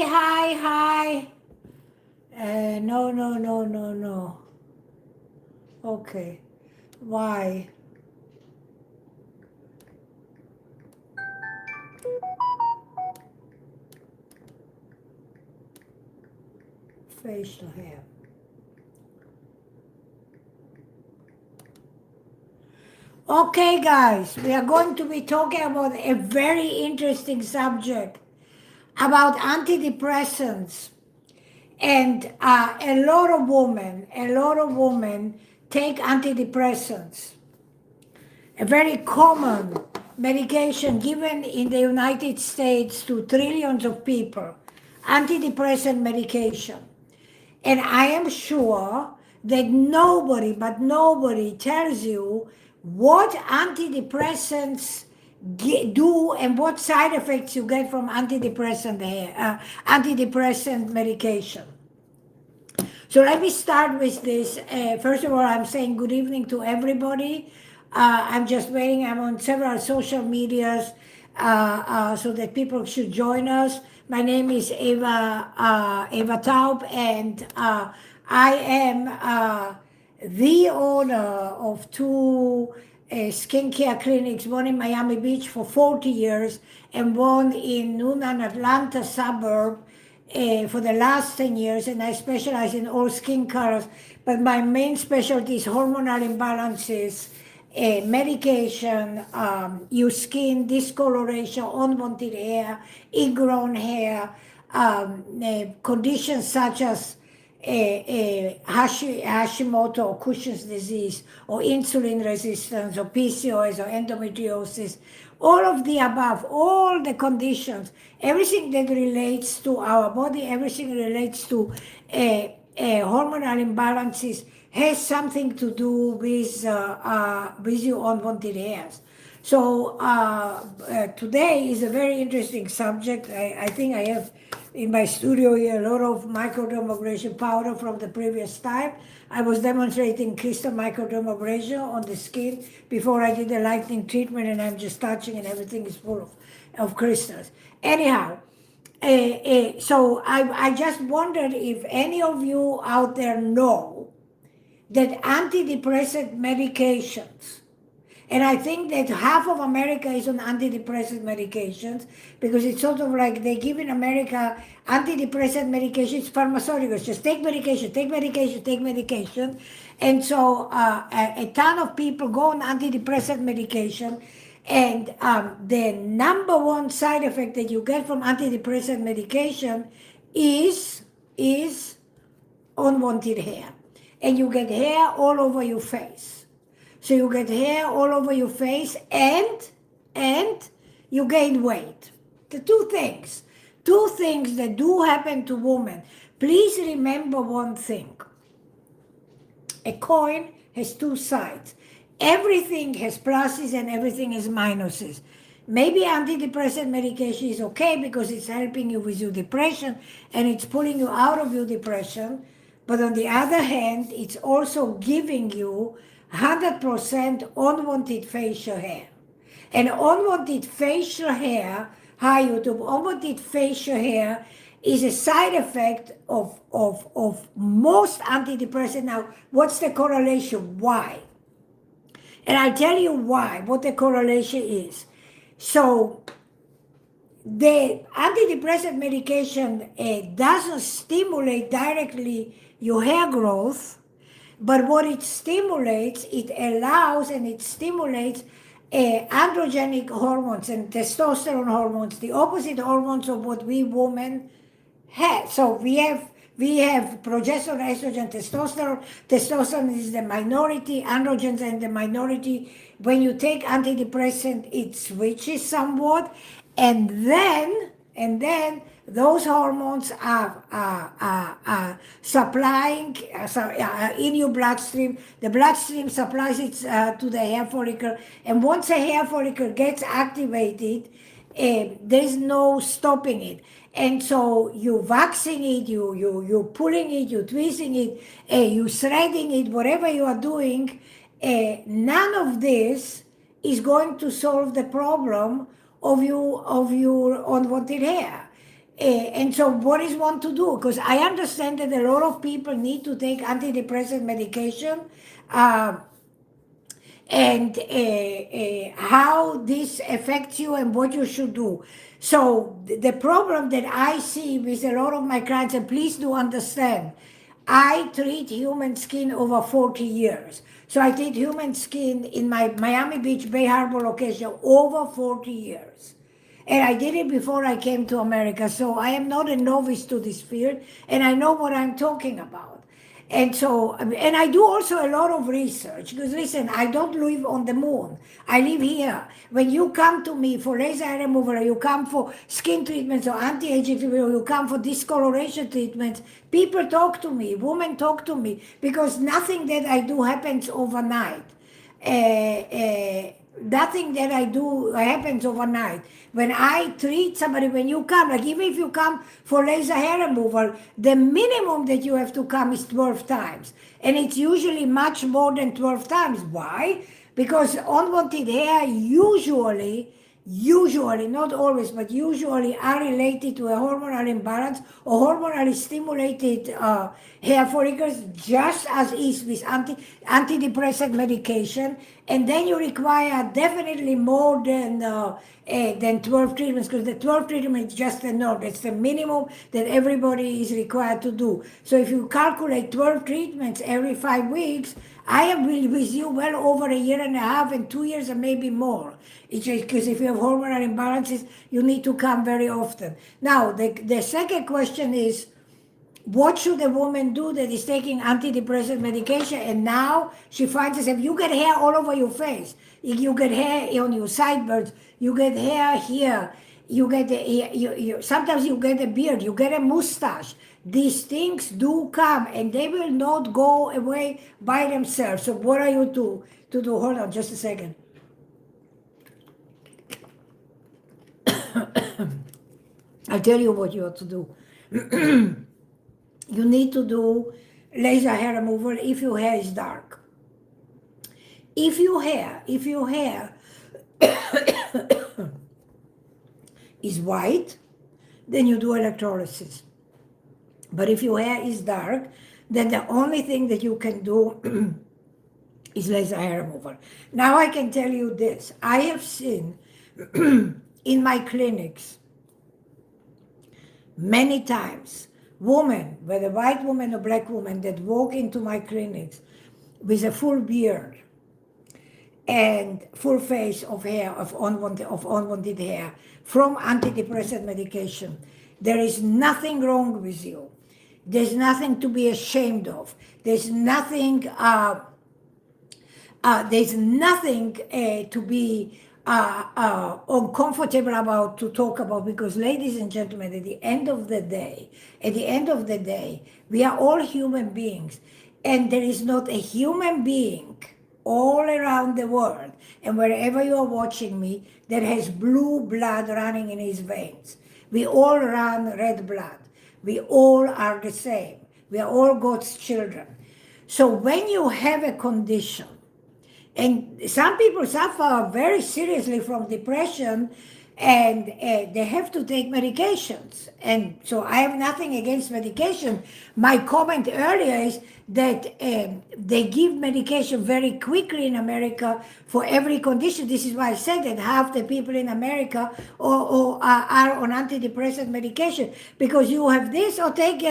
Hi. No. Okay. Why? Facial hair. Okay, guys, we are going to be talking about a very interesting subject about antidepressants. And a lot of women take antidepressants. A very common medication given in the United States to trillions of people, antidepressant medication. And I am sure that nobody tells you what antidepressants do and what side effects you get from antidepressant medication. So let me start with this. First of all, I'm saying good evening to everybody. I'm just waiting. I'm on several social medias so that people should join us. My name is Eva Taub, and I am the owner of two skincare clinics, one in Miami Beach for 40 years and one in Noonan, Atlanta suburb for the last 10 years, and I specialize in all skin colors, but my main specialty is hormonal imbalances, medication, your skin, discoloration, unwanted hair, ingrown hair, conditions such as Hashimoto or Cushing's disease or insulin resistance or PCOS or endometriosis, all of the above, all the conditions, everything that relates to our body, everything relates to hormonal imbalances has something to do with your unwanted hairs. So today is a very interesting subject. I think I have in my studio here a lot of microdermabrasion powder from the previous time. I was demonstrating crystal microdermabrasion on the skin before I did the lightning treatment, and I'm just touching and everything is full of crystals. Anyhow, so I just wondered if any of you out there know that antidepressant medications, and I think that half of America is on antidepressant medications because it's sort of like they give in America antidepressant medications, pharmaceuticals, just take medication. And so a ton of people go on antidepressant medication. And the number one side effect that you get from antidepressant medication is unwanted hair. And you get hair all over your face. So you get hair all over your face and you gain weight. The two things that do happen to women. Please remember one thing. A coin has two sides. Everything has pluses and everything has minuses. Maybe antidepressant medication is okay because it's helping you with your depression and it's pulling you out of your depression. But on the other hand, it's also giving you 100% unwanted facial hair. And unwanted facial hair, hi YouTube, unwanted facial hair is a side effect of most antidepressants. Now, what's the correlation? Why? And I'll tell you why, what the correlation is. So, the antidepressant medication doesn't stimulate directly your hair growth, but what it stimulates, it allows and it stimulates androgenic hormones and testosterone hormones, the opposite hormones of what we women have. So we have progesterone, estrogen, testosterone. Testosterone is the minority, androgens are in the minority. When you take antidepressant, it switches somewhat, and then those hormones are supplying in your bloodstream. The bloodstream supplies it to the hair follicle, and once a hair follicle gets activated, there's no stopping it. And so you're waxing it, you're pulling it, you're tweezing it, you're threading it, whatever you are doing, none of this is going to solve the problem of your unwanted hair. And so what is one to do? Because I understand that a lot of people need to take antidepressant medication, uh, and how this affects you and what you should do. So the problem that I see with a lot of my clients, and please do understand, I treat human skin over 40 years. So I treat human skin in my Miami Beach, Bal Harbour location over 40 years. And I did it before I came to America. So I am not a novice to this field, and I know what I'm talking about. And so, and I do also a lot of research, because listen, I don't live on the moon. I live here. When you come to me for laser hair removal, or you come for skin treatments or anti-aging treatment, or you come for discoloration treatments, people talk to me, women talk to me, because nothing that I do happens overnight. Nothing that I do happens overnight. When I treat somebody, when you come, like even if you come for laser hair removal, the minimum that you have to come is 12 times. And it's usually much more than 12 times. Why? Because unwanted hair usually, not always, but usually are related to a hormonal imbalance or hormonally stimulated hair follicles, just as is with antidepressant medication. And then you require definitely more than 12 treatments, because the 12 treatment is just a norm. It's the minimum that everybody is required to do. So if you calculate 12 treatments every 5 weeks, I am with you well over a year and a half and 2 years and maybe more. It's just because if you have hormonal imbalances, you need to come very often. Now, the second question is, what should a woman do that is taking antidepressant medication and now she finds herself, you get hair all over your face, you get hair on your sideburns, you get hair here, you get sometimes you get a beard, you get a mustache. These things do come and they will not go away by themselves. So what are you to do? Hold on just a second. I'll tell you what you have to do. You need to do laser hair removal if your hair is dark. If your hair is white, then you do electrolysis. But if your hair is dark, then the only thing that you can do is laser hair removal. Now I can tell you this. I have seen in my clinics many times women, whether white woman or black woman, that walk into my clinics with a full beard and full face of hair, of unwanted hair, from antidepressant medication. There is nothing wrong with you. There's nothing to be ashamed of. There's nothing to be uncomfortable about, to talk about, because ladies and gentlemen, at the end of the day, we are all human beings, and there is not a human being all around the world and wherever you are watching me that has blue blood running in his veins. We all run red blood. We all are the same. We are all God's children. So when you have a condition, and some people suffer very seriously from depression, and they have to take medications. And so I have nothing against medication. My comment earlier is that they give medication very quickly in America for every condition. This is why I said that half the people in America are on antidepressant medication, because you have this, or take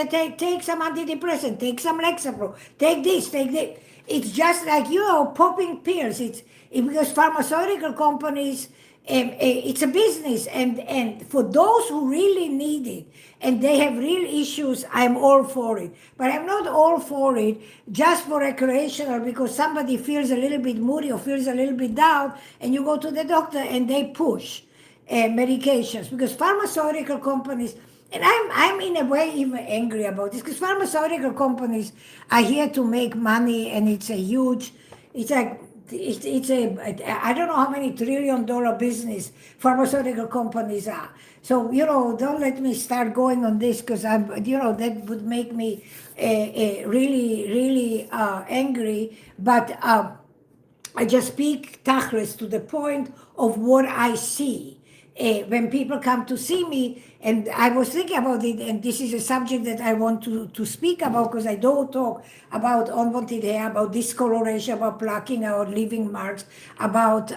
some antidepressant, take some Lexapro, take this, take that. It's just like, popping pills. It's because pharmaceutical companies, it's a business, and for those who really need it and they have real issues, I'm all for it. But I'm not all for it just for recreational, because somebody feels a little bit moody or feels a little bit down, and you go to the doctor and they push medications, because pharmaceutical companies, and I'm in a way even angry about this, because pharmaceutical companies are here to make money, and it's a I don't know how many $1 trillion business pharmaceutical companies are. So, don't let me start going on this, because that would make me really, really angry. But I just speak tachlis to the point of what I see. when people come to see me, and I was thinking about it, and this is a subject that I want to speak about, because I don't talk about unwanted hair, about discoloration, about plucking out leaving marks, about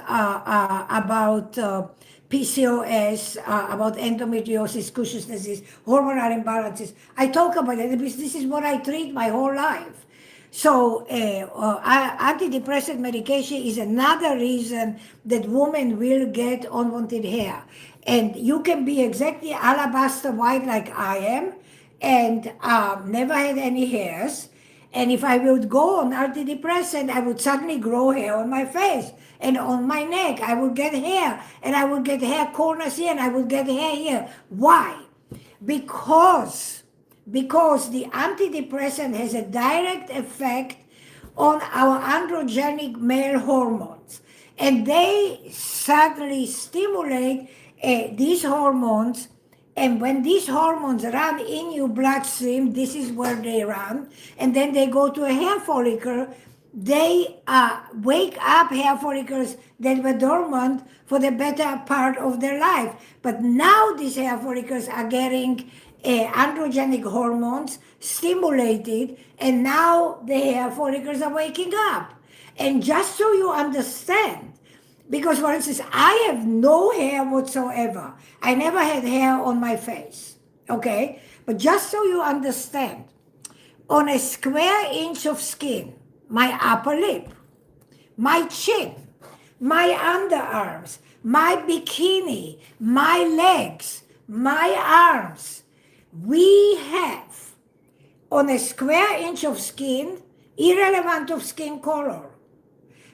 PCOS, about endometriosis, Cushing's disease, hormonal imbalances. I talk about it because this is what I treat my whole life. So antidepressant medication is another reason that women will get unwanted hair. And you can be exactly alabaster white like I am and never had any hairs. And if I would go on antidepressant, I would suddenly grow hair on my face and on my neck. I would get hair, and I would get hair corners here, and I would get hair here. Why? Because the antidepressant has a direct effect on our androgenic male hormones, and they suddenly stimulate these hormones. And when these hormones run in your bloodstream, this is where they run, and then they go to a hair follicle. They wake up hair follicles that were dormant for the better part of their life. But now these hair follicles are getting androgenic hormones stimulated, and now the hair follicles are waking up. And just so you understand, because, for instance, I have no hair whatsoever. I never had hair on my face, okay? But just so you understand, on a square inch of skin, my upper lip, my chin, my underarms, my bikini, my legs, my arms, we have, on a square inch of skin, irrelevant of skin color,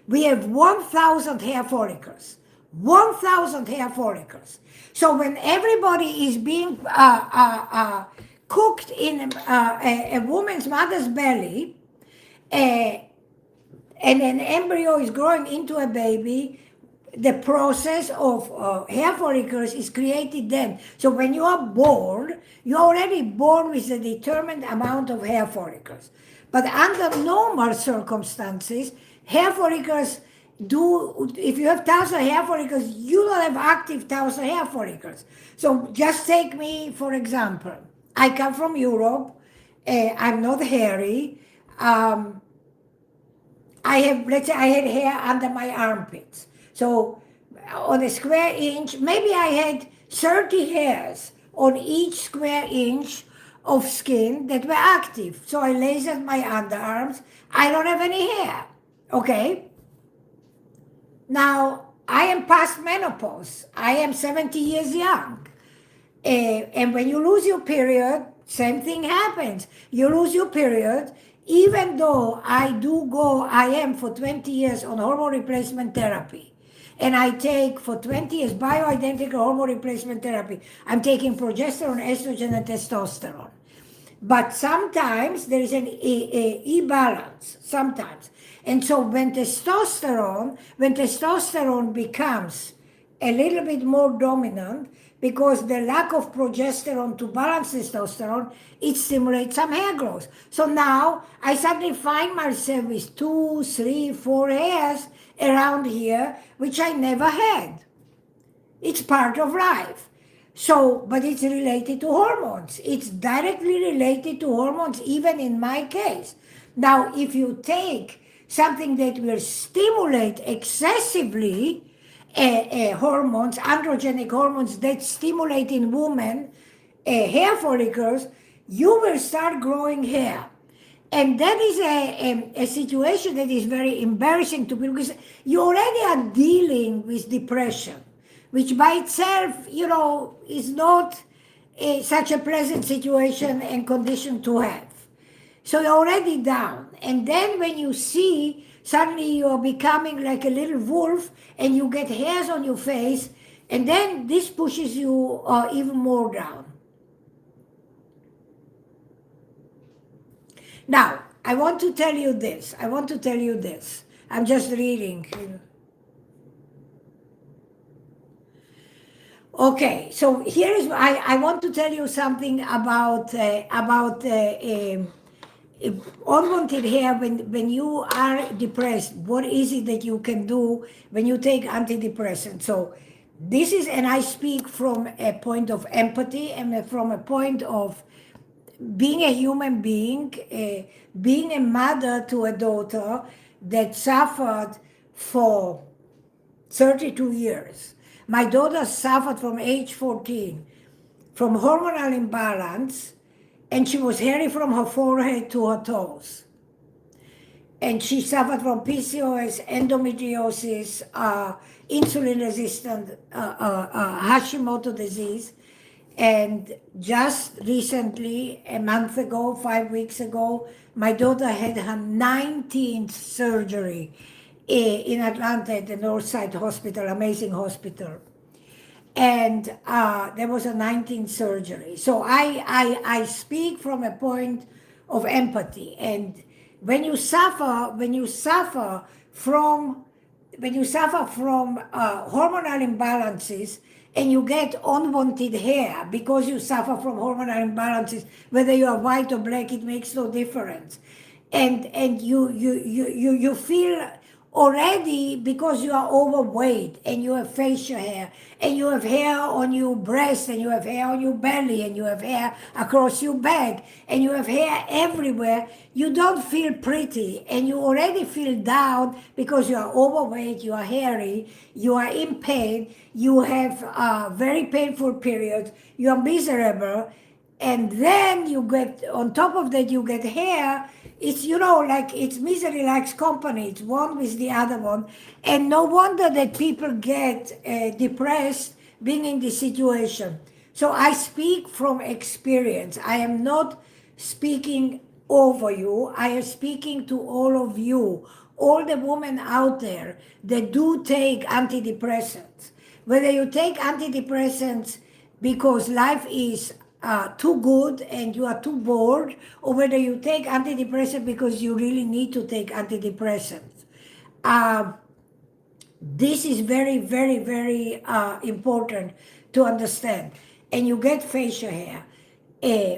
we have 1,000 hair follicles. 1,000 hair follicles. So when everybody is being cooked in a woman's mother's belly, and an embryo is growing into a baby, the process of hair follicles is created then. So when you are born, you're already born with a determined amount of hair follicles. But under normal circumstances, hair follicles if you have 1,000 hair follicles, you don't have active 1,000 hair follicles. So just take me, for example. I come from Europe. I'm not hairy. I have, let's say I had hair under my armpits. So on a square inch, maybe I had 30 hairs on each square inch of skin that were active. So I lasered my underarms. I don't have any hair. Okay? Now, I am past menopause. I am 70 years young. And when you lose your period, same thing happens. You lose your period, even though I am for 20 years on hormone replacement therapy. And I take for 20 years bioidentical hormone replacement therapy. I'm taking progesterone, estrogen, and testosterone. But sometimes there is an imbalance, sometimes. And so when testosterone becomes a little bit more dominant, because the lack of progesterone to balance testosterone, it stimulates some hair growth. So now I suddenly find myself with 2, 3, 4 hairs around here, which I never had. It's part of life. So, but it's related to hormones. It's directly related to hormones, even in my case. Now, if you take something that will stimulate excessively hormones, androgenic hormones that stimulate in women hair follicles, you will start growing hair. And that is a situation that is very embarrassing to people, because you already are dealing with depression, which by itself, is not such a pleasant situation and condition to have. So you're already down. And then when you see, suddenly you're becoming like a little wolf and you get hairs on your face, and then this pushes you even more down. Now, I want to tell you this. I'm just reading. Okay, so here is, I want to tell you something about unwanted hair when you are depressed. What is it that you can do when you take antidepressants? So This is, and I speak from a point of empathy and from a point of being a human being, being a mother to a daughter that suffered for 32 years. My daughter suffered from age 14 from hormonal imbalance, and she was hairy from her forehead to her toes. And she suffered from PCOS, endometriosis, insulin-resistant Hashimoto disease. And just recently, a month ago, 5 weeks ago, my daughter had her 19th surgery in Atlanta at the Northside Hospital, amazing hospital. And there was a 19th surgery. So I speak from a point of empathy. And when you suffer from hormonal imbalances and you get unwanted hair because you suffer from hormonal imbalances, whether you are white or black, it makes no difference. And you feel already, because you are overweight and you have facial hair and you have hair on your breast and you have hair on your belly and you have hair across your back and you have hair everywhere, you don't feel pretty and you already feel down because you are overweight, you are hairy, you are in pain, you have very painful periods, you are miserable, and then you get, on top of that, you get hair. It's, like, it's misery likes company. It's one with the other one. And no wonder that people get depressed being in this situation. So I speak from experience. I am not speaking over you. I am speaking to all of you, all the women out there that do take antidepressants. Whether you take antidepressants because life is too good and you are too bored, or whether you take antidepressant because you really need to take antidepressants. This is very, very, very important to understand. And you get facial hair.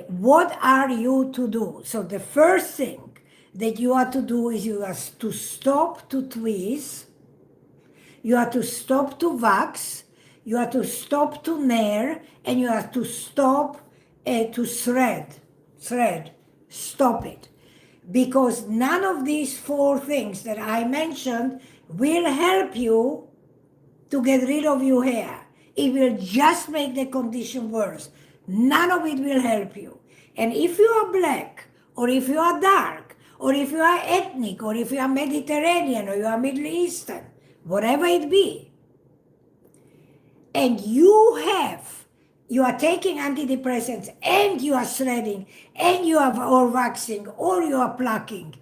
What are you to do? So the first thing that you are to do is you have to stop to tweeze, you have to stop to wax, you have to stop to nair, and you have to stop to thread, stop it. Because none of these 4 things that I mentioned will help you to get rid of your hair. It will just make the condition worse. None of it will help you. And if you are black, or if you are dark, or if you are ethnic, or if you are Mediterranean, or you are Middle Eastern, whatever it be, and you are taking antidepressants and you are threading and you are or waxing or you are plucking,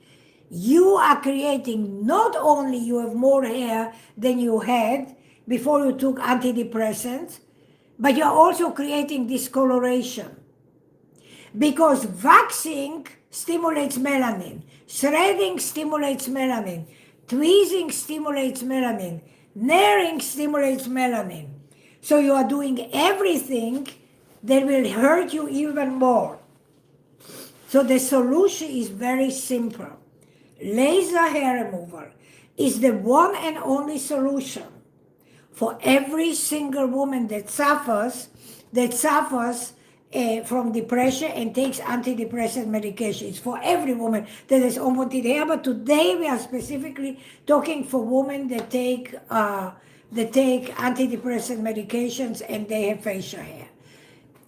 you are creating, not only you have more hair than you had before you took antidepressants, but you are also creating discoloration. Because waxing stimulates melanin, threading stimulates melanin, tweezing stimulates melanin, nairing stimulates melanin. So you are doing everything that will hurt you even more. So the solution is very simple. Laser hair removal is the one and only solution for every single woman that suffers from depression and takes antidepressant medication. It's for every woman that has unwanted hair, but today we are specifically talking for women that take antidepressant medications and they have facial hair.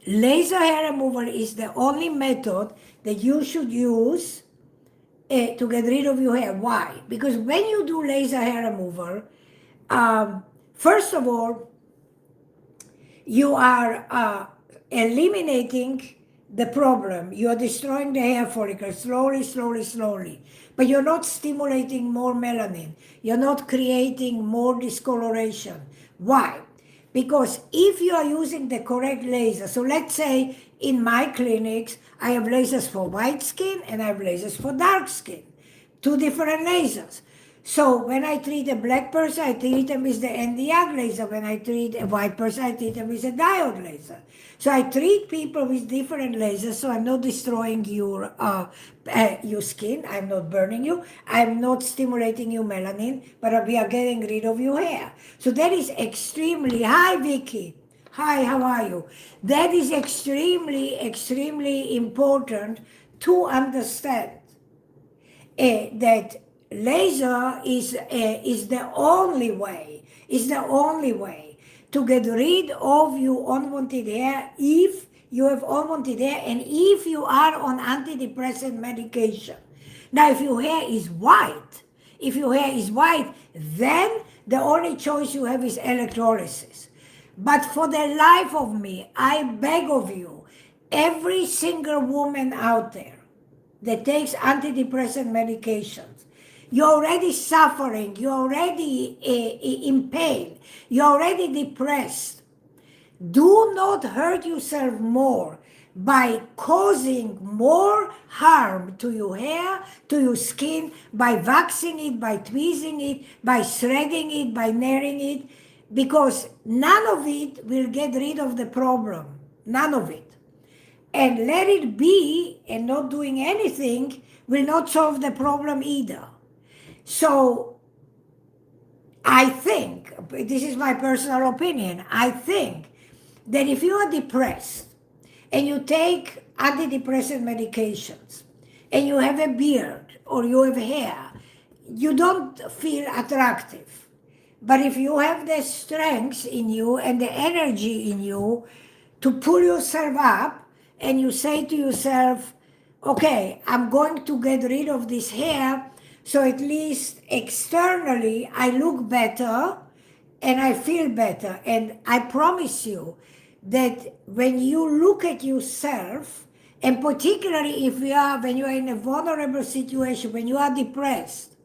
Laser hair removal is the only method that you should use to get rid of your hair. Why? Because when you do laser hair removal, first of all, you are eliminating the problem. You are destroying the hair follicles slowly. But you're not stimulating more melanin. You're not creating more discoloration. Why? Because if you are using the correct laser, so let's say in my clinics, I have lasers for white skin and I have lasers for dark skin. 2 different lasers. So when I treat a black person, I treat them with the Nd:YAG laser. When I treat a white person, I treat them with a diode laser. So I treat people with different lasers, so I'm not destroying your skin, I'm not burning you, I'm not stimulating your melanin, but we are getting rid of your hair. So that is extremely, hi Vicky, hi, how are you? That is extremely, extremely important to understand that laser is the only way, to get rid of your unwanted hair if you have unwanted hair and if you are on antidepressant medication. Now, if your hair is white, then the only choice you have is electrolysis. But for the life of me, I beg of you, every single woman out there that takes antidepressant medications, you're already suffering, you're already in pain, you're already depressed. Do not hurt yourself more by causing more harm to your hair, to your skin, by waxing it, by tweezing it, by threading it, by naring it, because none of it will get rid of the problem. None of it. And let it be, and not doing anything will not solve the problem either. So I think, this is my personal opinion, I think that if you are depressed and you take antidepressant medications and you have a beard or you have hair, you don't feel attractive. But if you have the strength in you and the energy in you to pull yourself up, and you say to yourself, okay, I'm going to get rid of this hair, so at least externally I look better and I feel better. And I promise you that when you look at yourself, and particularly when you are in a vulnerable situation, when you are depressed,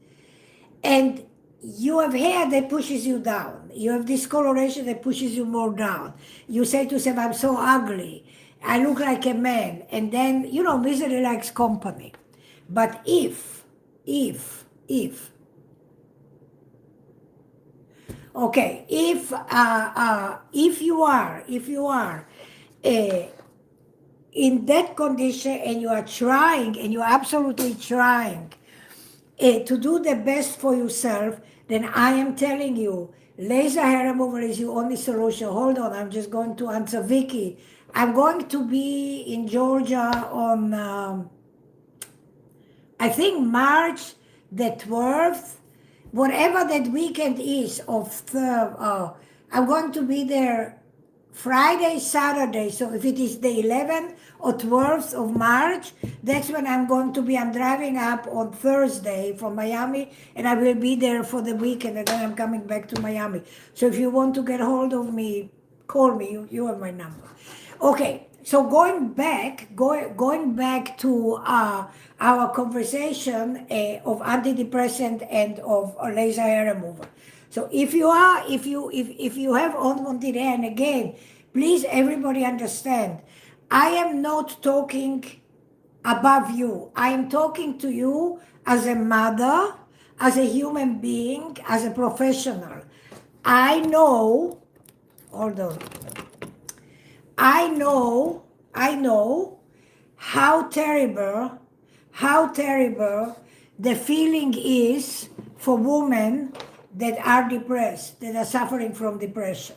and you have hair that pushes you down, you have discoloration that pushes you more down, you say to yourself, I'm so ugly, I look like a man, and then, misery likes company. But if you are in that condition and you are trying, and you're absolutely trying to do the best for yourself, then I am telling you, laser hair removal is your only solution. Hold on, I'm just going to answer Vicky. I'm going to be in Georgia on, I think, March the 12th, whatever that weekend is I'm going to be there Friday, Saturday. So if it is the 11th or 12th of March, that's when I'm going to be. I'm driving up on Thursday from Miami, and I will be there for the weekend, and then I'm coming back to Miami. So if you want to get hold of me, call me. You have my number. Okay, so going back to our conversation of antidepressant and of laser hair removal. So if you have unwanted hair, and again, please everybody understand, I am not talking above you. I am talking to you as a mother, as a human being, as a professional. I know, hold on. I know how terrible the feeling is for women that are depressed, that are suffering from depression.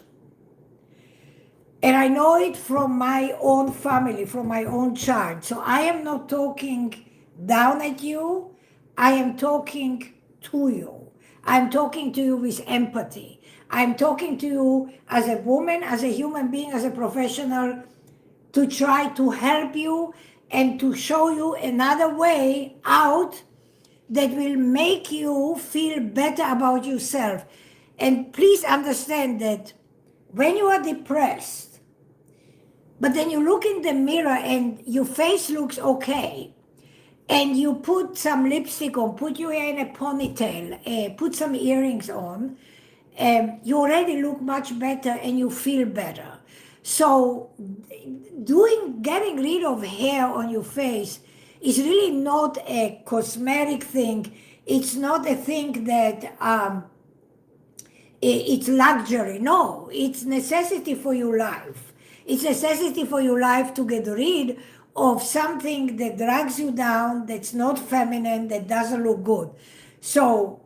And I know it from my own family, from my own child. So I am not talking down at you. I am talking to you. I'm talking to you with empathy. I'm talking to you as a woman, as a human being, as a professional, to try to help you and to show you another way out that will make you feel better about yourself. And please understand that when you are depressed, but then you look in the mirror and your face looks okay, and you put some lipstick on, put your hair in a ponytail, put some earrings on, you already look much better and you feel better. So getting rid of hair on your face is really not a cosmetic thing. It's not a thing that it's luxury. No, it's necessity for your life. It's necessity for your life to get rid of something that drags you down, that's not feminine, that doesn't look good. So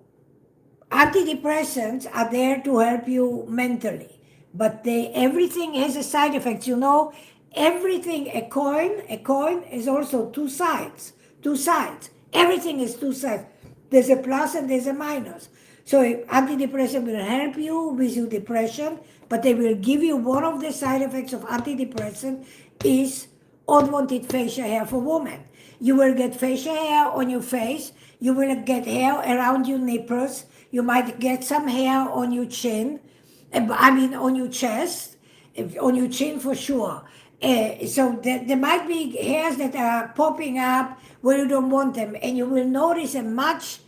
antidepressants are there to help you mentally, but everything has a side effect. You know, everything, a coin is also two sides. Two sides. Everything is two sides. There's a plus and there's a minus. So antidepressant will help you with your depression, but they will give you one of the side effects of antidepressant is unwanted facial hair for women. You will get facial hair on your face. You will get hair around your nipples. You might get some hair on your chin. On your chest, on your chin for sure. So there might be hairs that are popping up where you don't want them, and you will notice a much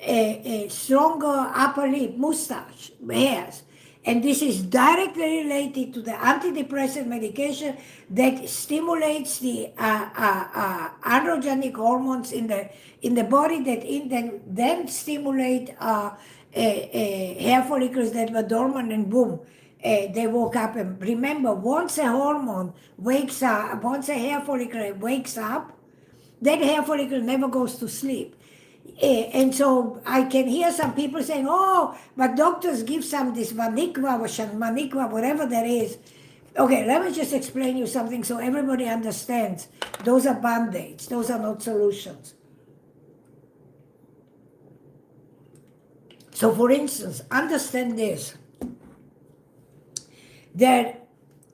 a stronger upper lip, mustache, hairs. And this is directly related to the antidepressant medication that stimulates the androgenic hormones in the body that then stimulate hair follicles that were dormant, and boom, they woke up. And remember, once a hormone wakes up, once a hair follicle wakes up, that hair follicle never goes to sleep. And so I can hear some people saying, oh, but doctors give some this Vanikva or Shanmanikva, whatever that is. Okay, let me just explain you something so everybody understands. Those are band-aids. Those are not solutions. So for instance, understand this, that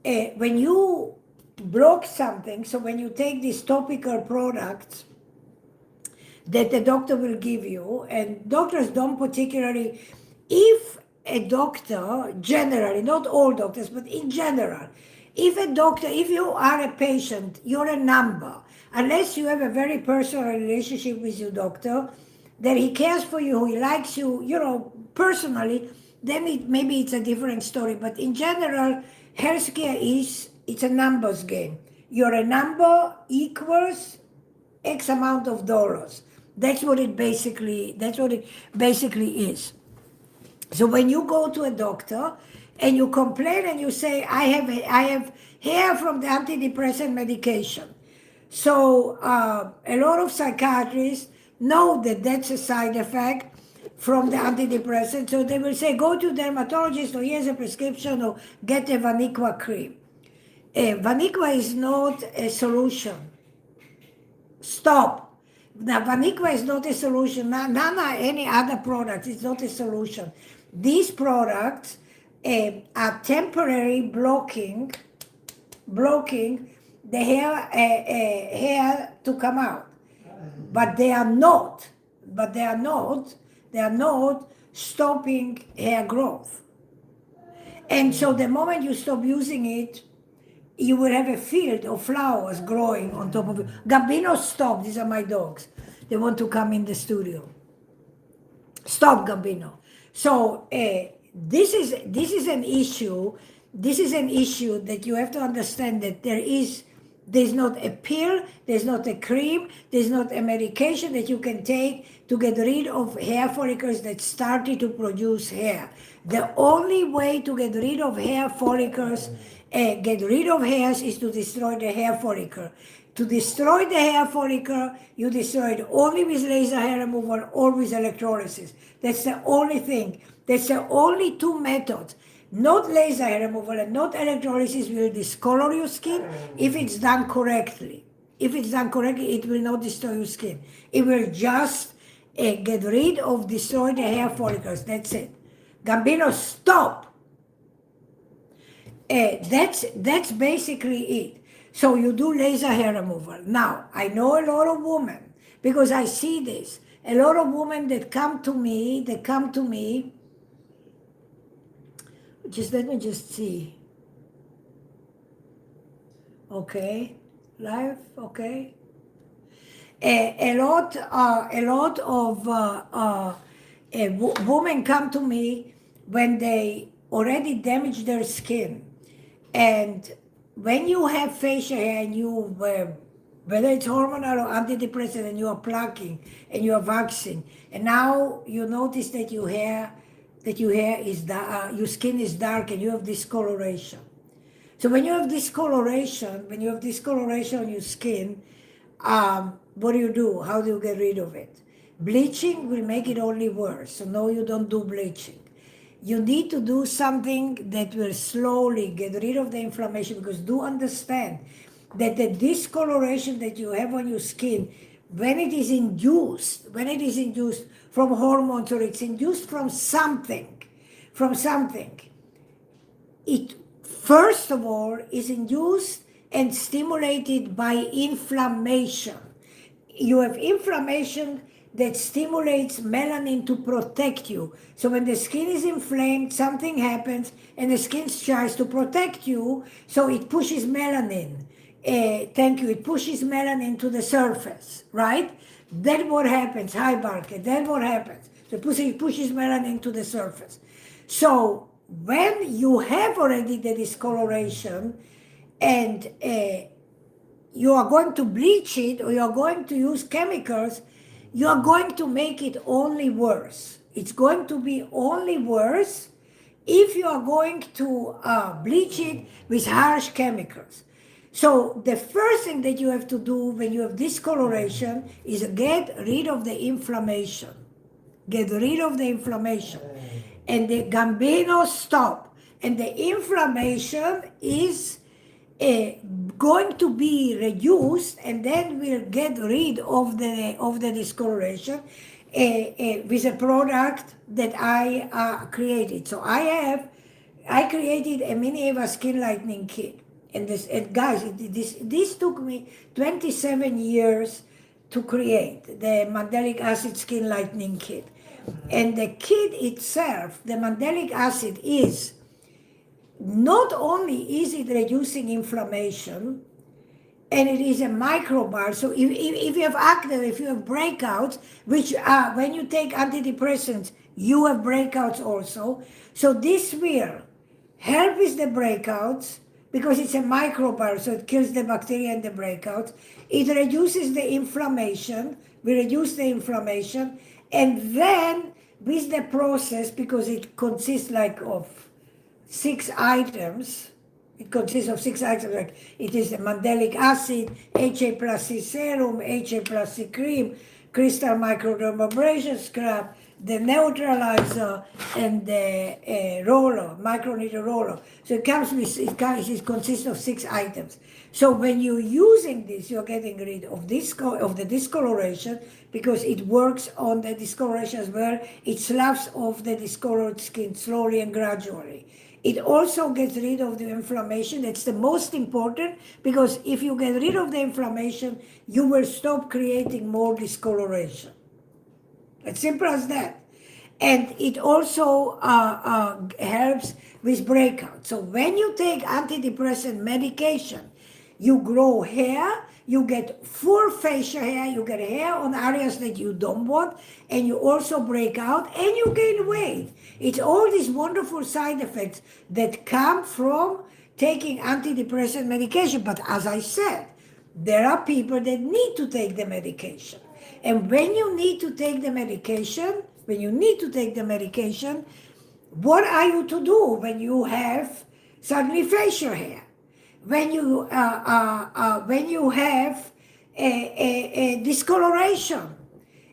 when you block something, so when you take these topical products that the doctor will give you, and doctors don't particularly, if a doctor, generally, not all doctors, but in general, if you are a patient, you're a number, unless you have a very personal relationship with your doctor, that he cares for you, he likes you, personally, then maybe it's a different story. But in general, healthcare it's a numbers game. You're a number equals X amount of dollars. That's what it basically is. So when you go to a doctor and you complain and you say, I have hair from the antidepressant medication. So a lot of psychiatrists know that that's a side effect from the antidepressant. So they will say, go to dermatologist, or here's a prescription, or get a Vanikva cream. Vanikva is not a solution. Stop. Now, Vanikva is not a solution. None of any other products is not a solution. These products are temporary blocking the hair to come out. But they are not stopping hair growth. And so the moment you stop using it, you will have a field of flowers growing on top of it. Gambino, stop. These are my dogs. They want to come in the studio. Stop, Gambino. So this is an issue. This is an issue that you have to understand, that there's not a pill, there's not a cream, there's not a medication that you can take to get rid of hair follicles that started to produce hair. The only way to get rid of hair follicles, get rid of hairs, is to destroy the hair follicle. To destroy the hair follicle, you destroy it only with laser hair removal or with electrolysis. That's the only thing. That's the only two methods. Not laser hair removal and not electrolysis will discolor your skin if it's done correctly. If it's done correctly, it will not destroy your skin. It will just get rid of, destroy the hair follicles. That's it. Gambino, stop. That's basically it. So you do laser hair removal. Now, I know a lot of women, because I see this, a lot of women that come to me, just let me just see. Okay, live, okay. A lot of women come to me when they already damaged their skin. And when you have facial hair and whether it's hormonal or antidepressant, and you are plucking and you are waxing, and now you notice that your hair is your skin is dark and you have discoloration. So when you have discoloration on your skin, what do? How do you get rid of it? Bleaching will make it only worse. So no, you don't do bleaching. You need to do something that will slowly get rid of the inflammation, because do understand that the discoloration that you have on your skin, when it is induced from hormones, or it's induced from something, it first of all is induced and stimulated by inflammation. You have inflammation that stimulates melanin to protect you. So when the skin is inflamed, something happens and the skin tries to protect you, so it pushes melanin. It pushes melanin to the surface, right? That's what happens. Hi, Barker. That's what happens. So it pushes melanin to the surface. So when you have already the discoloration and you are going to bleach it, or you are going to use chemicals, you are going to make it only worse. It's going to be only worse if you are going to bleach it with harsh chemicals. So the first thing that you have to do when you have discoloration is get rid of the inflammation. Get rid of the inflammation. And the gambino stop. And the inflammation is going to be reduced, and then we'll get rid of the discoloration with a product that I created. So I created a mini Eva skin lightening kit, and guys, this took me 27 years to create the mandelic acid skin lightening kit. And the kit itself, the mandelic acid, is not only is it reducing inflammation, and it is a microbar. So if you have acne, if you have breakouts, which when you take antidepressants, you have breakouts also. So this will help with the breakouts, because it's a microbar, so it kills the bacteria and the breakouts. It reduces the inflammation. We reduce the inflammation, and then with the process, because it consists of 6 items. It consists of 6 items. Like it is the mandelic acid, HA plus C serum, HA plus C cream, crystal microdermabrasion scrub, the neutralizer, and the roller, microneedle roller. So it consists of 6 items. So when you're using this, you're getting rid of the discoloration, because it works on the discoloration as well. It sloughs off the discolored skin slowly and gradually. It also gets rid of the inflammation. That's the most important, because if you get rid of the inflammation, you will stop creating more discoloration. As simple as that. And it also helps with breakout. So when you take antidepressant medication, you grow hair, you get full facial hair, you get hair on areas that you don't want, and you also break out, and you gain weight. It's all these wonderful side effects that come from taking antidepressant medication. But as I said, there are people that need to take the medication. And when you need to take the medication, what are you to do when you have suddenly facial hair? When you have a discoloration,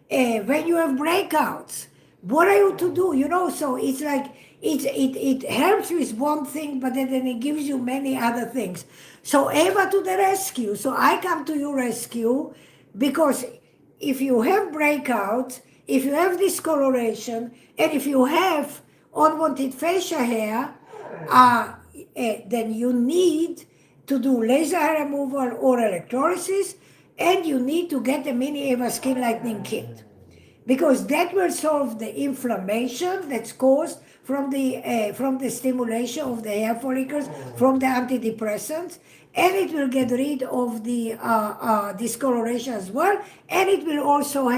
when you have breakouts, what are you to do? So it's like it helps with one thing, but then it gives you many other things. So Eva to the rescue. So I come to your rescue, because if you have breakouts, if you have discoloration, and if you have unwanted facial hair, then you need to do laser hair removal or electrolysis, and you need to get a mini Eva skin lightening kit, because that will solve the inflammation that's caused from the stimulation of the hair follicles from the antidepressants, and it will get rid of the discoloration as well, and it will also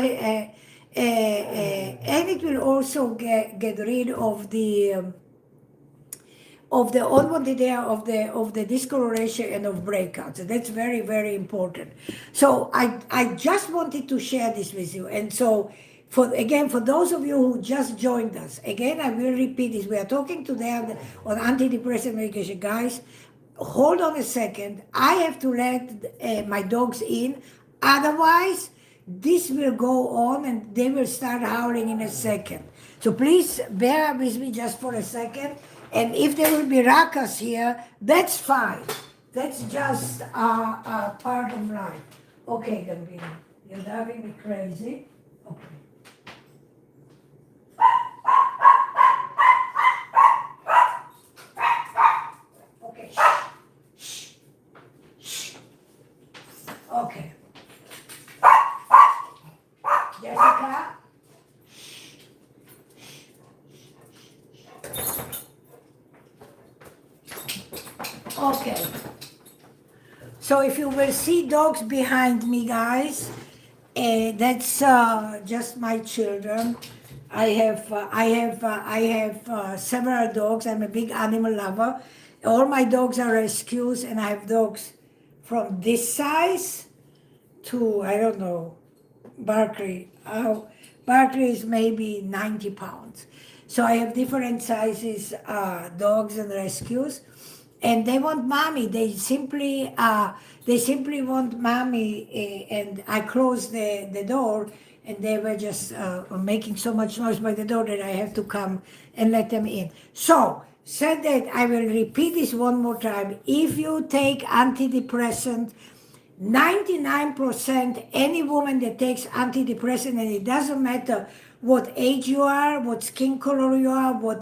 get rid of the unwanted hair, of the discoloration and of breakouts. So that's very, very important. So I just wanted to share this with you. And so For those of you who just joined us, again, I will repeat this. We are talking today on antidepressant medication. Guys, hold on a second. I have to let my dogs in. Otherwise, this will go on and they will start howling in a second. So please bear with me just for a second. And if there will be ruckus here, that's fine. That's just part of life. Okay, Gambino, you're driving me crazy. Okay. Okay. Shh. Shh. Okay. Jessica. Okay. So if you will see dogs behind me, guys, that's just my children. I have several dogs. I'm a big animal lover. All my dogs are rescues, and I have dogs from this size to, I don't know, Barkley. Barkley is maybe 90 pounds. So I have different sizes dogs and rescues, and they want mommy. They simply want mommy. And I closed the door, and they were just making so much noise by the door that I have to come and let them in. So, said that, I will repeat this one more time. If you take antidepressant, 99%, any woman that takes antidepressant, and it doesn't matter what age you are, what skin color you are, what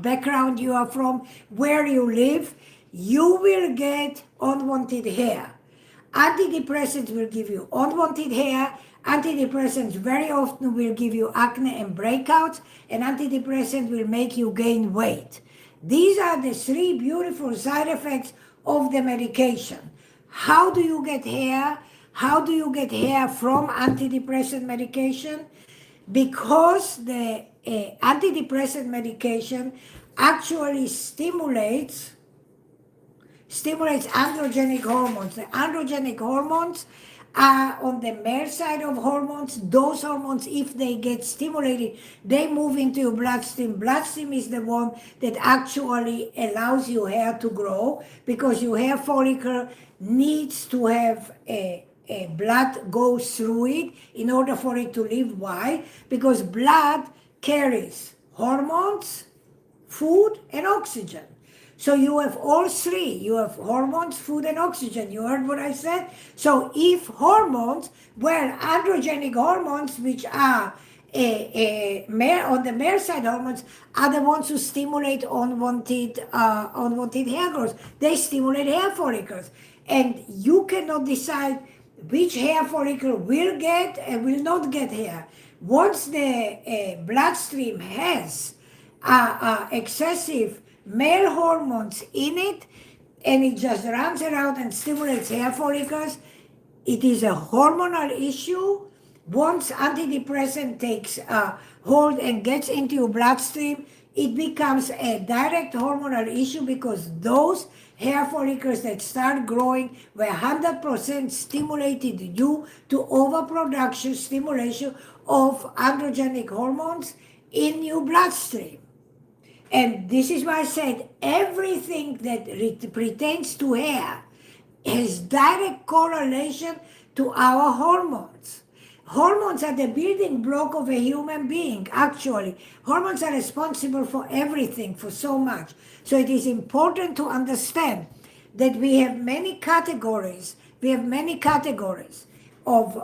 background you are from, where you live, you will get unwanted hair. Antidepressants will give you unwanted hair. Antidepressants very often will give you acne and breakouts, and antidepressants will make you gain weight. These are the three beautiful side effects of the medication. How do you get hair? How do you get hair from antidepressant medication? Because the antidepressant medication actually stimulates androgenic hormones. The androgenic hormones are on the male side of hormones. Those hormones, if they get stimulated, they move into your bloodstream. Bloodstream is the one that actually allows your hair to grow, because your hair follicle needs to have a blood go through it in order for it to live. Why? Because blood carries hormones, food, and oxygen. So you have all three. You have hormones, food, and oxygen. You heard what I said? So if hormones, well, androgenic hormones, which are on the male side, hormones are the ones who stimulate unwanted hair growth. They stimulate hair follicles. And you cannot decide which hair follicle will get and will not get hair. Once the bloodstream has excessive male hormones in it, and it just runs around and stimulates hair follicles, it is a hormonal issue. Once antidepressant takes hold and gets into your bloodstream, it becomes a direct hormonal issue, because those hair follicles that start growing were 100% stimulated due to overproduction, stimulation of androgenic hormones in your bloodstream. And this is why I said everything that pertains to hair has direct correlation to our hormones. Hormones are the building block of a human being, actually. Hormones are responsible for everything, for so much. So it is important to understand that we have many categories. We have many categories of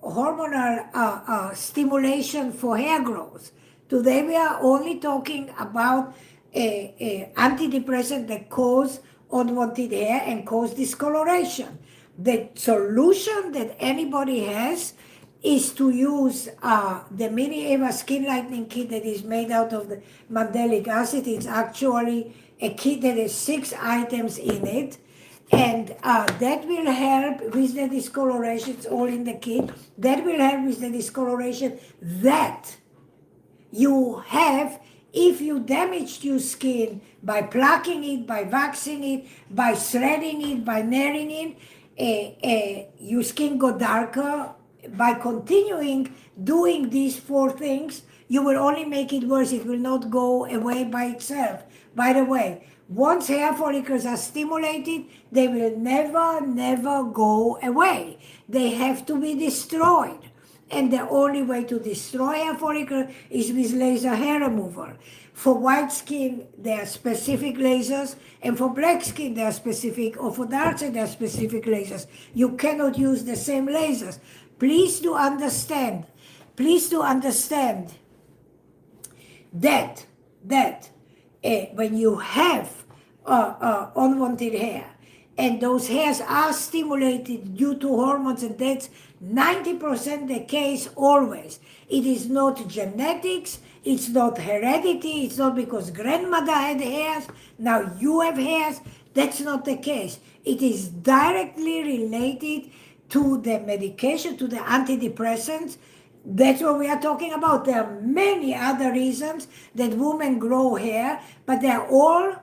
hormonal stimulation for hair growth. Today we are only talking about antidepressants that cause unwanted hair and cause discoloration. The solution that anybody has is to use the Mini Eva Skin Lightening Kit that is made out of the mandelic acid. It's actually a kit that has 6 items in it, and that will help with the discoloration. It's all in the kit. That will help with the discoloration that you have if you damaged your skin by plucking it, by waxing it, by threading it, by nailing it. Your skin go darker, by continuing doing these 4 things, you will only make it worse. It will not go away by itself. By the way, once hair follicles are stimulated, they will never go away. They have to be destroyed. And the only way to destroy a follicle is with laser hair removal. For white skin, there are specific lasers, and for black skin, there are specific, or for dark skin, there are specific lasers. You cannot use the same lasers. Please do understand that when you have unwanted hair, and those hairs are stimulated due to hormones, and that's 90% the case always. It is not genetics, it's not heredity, it's not because grandmother had hairs, now you have hairs. That's not the case. It is directly related to the medication, to the antidepressants. That's what we are talking about. There are many other reasons that women grow hair, but they are all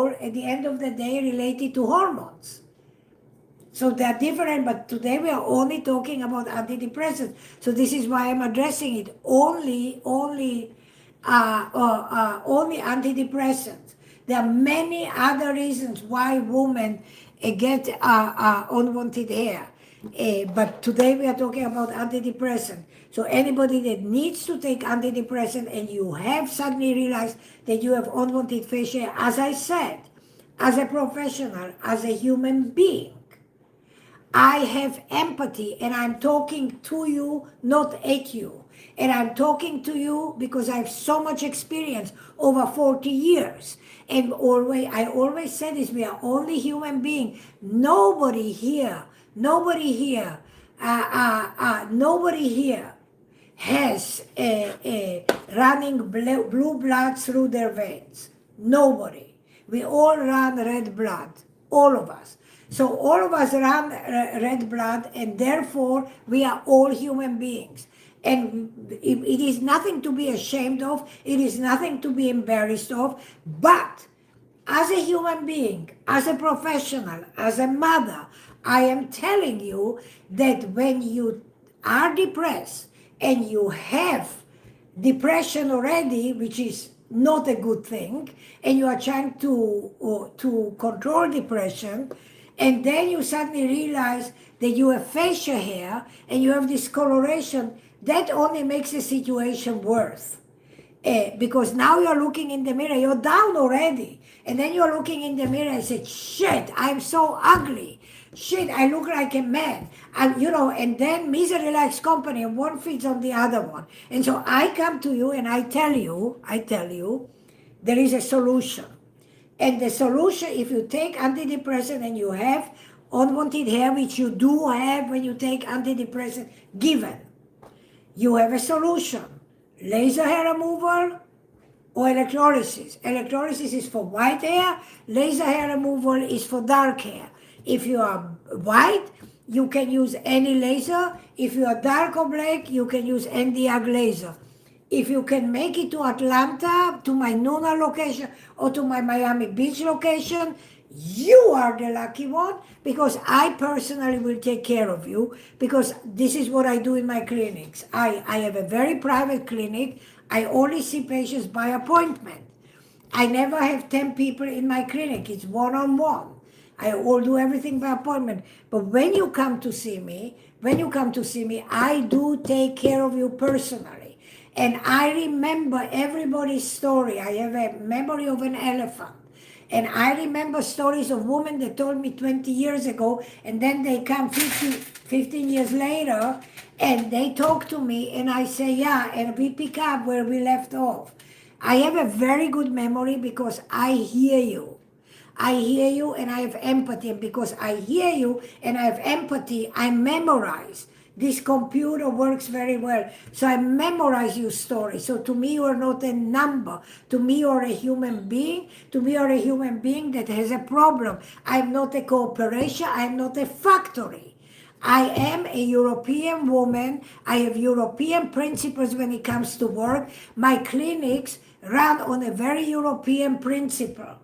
at the end of the day related to hormones. So they are different, but today we are only talking about antidepressants. So this is why I'm addressing it only antidepressants. There are many other reasons why women get unwanted hair. But today we are talking about antidepressant. So anybody that needs to take antidepressant and you have suddenly realized that you have unwanted facial hair, as I said, as a professional, as a human being, I have empathy, and I'm talking to you, not at you. And I'm talking to you because I have so much experience, over 40 years. And I always say this, we are only human beings. Nobody here has running blue blood through their veins. Nobody. We all run red blood, all of us. So all of us run red blood, and therefore we are all human beings. And it is nothing to be ashamed of, it is nothing to be embarrassed of, but as a human being, as a professional, as a mother, I am telling you that when you are depressed and you have depression already, which is not a good thing, and you are trying to control depression, and then you suddenly realize that you have facial hair and you have discoloration, that only makes the situation worse. Because now you're looking in the mirror, you're down already, and then you're looking in the mirror and say, shit, I'm so ugly. Shit, I look like a man. And then misery likes company, and one feeds on the other one. And so I come to you and I tell you, there is a solution. And the solution, if you take antidepressant and you have unwanted hair, which you do have when you take antidepressant, given, you have a solution. Laser hair removal or electrolysis. Electrolysis is for white hair, laser hair removal is for dark hair. If you are white, you can use any laser. If you are dark or black, you can use Nd:YAG laser. If you can make it to Atlanta, to my Nuna location, or to my Miami Beach location, you are the lucky one, because I personally will take care of you, because this is what I do in my clinics. I have a very private clinic. I only see patients by appointment. I never have 10 people in my clinic. It's one-on-one. I will do everything by appointment. But when you come to see me, I do take care of you personally. And I remember everybody's story. I have a memory of an elephant. And I remember stories of women that told me 20 years ago, and then they come 15 years later, and they talk to me, and I say, yeah, and we pick up where we left off. I have a very good memory because I hear you. I hear you and I have empathy. And because I hear you and I have empathy, I memorize. This computer works very well. So I memorize your story. So to me, you are not a number. To me, you are a human being. To me, you are a human being that has a problem. I'm not a corporation. I'm not a factory. I am a European woman. I have European principles when it comes to work. My clinics run on a very European principle.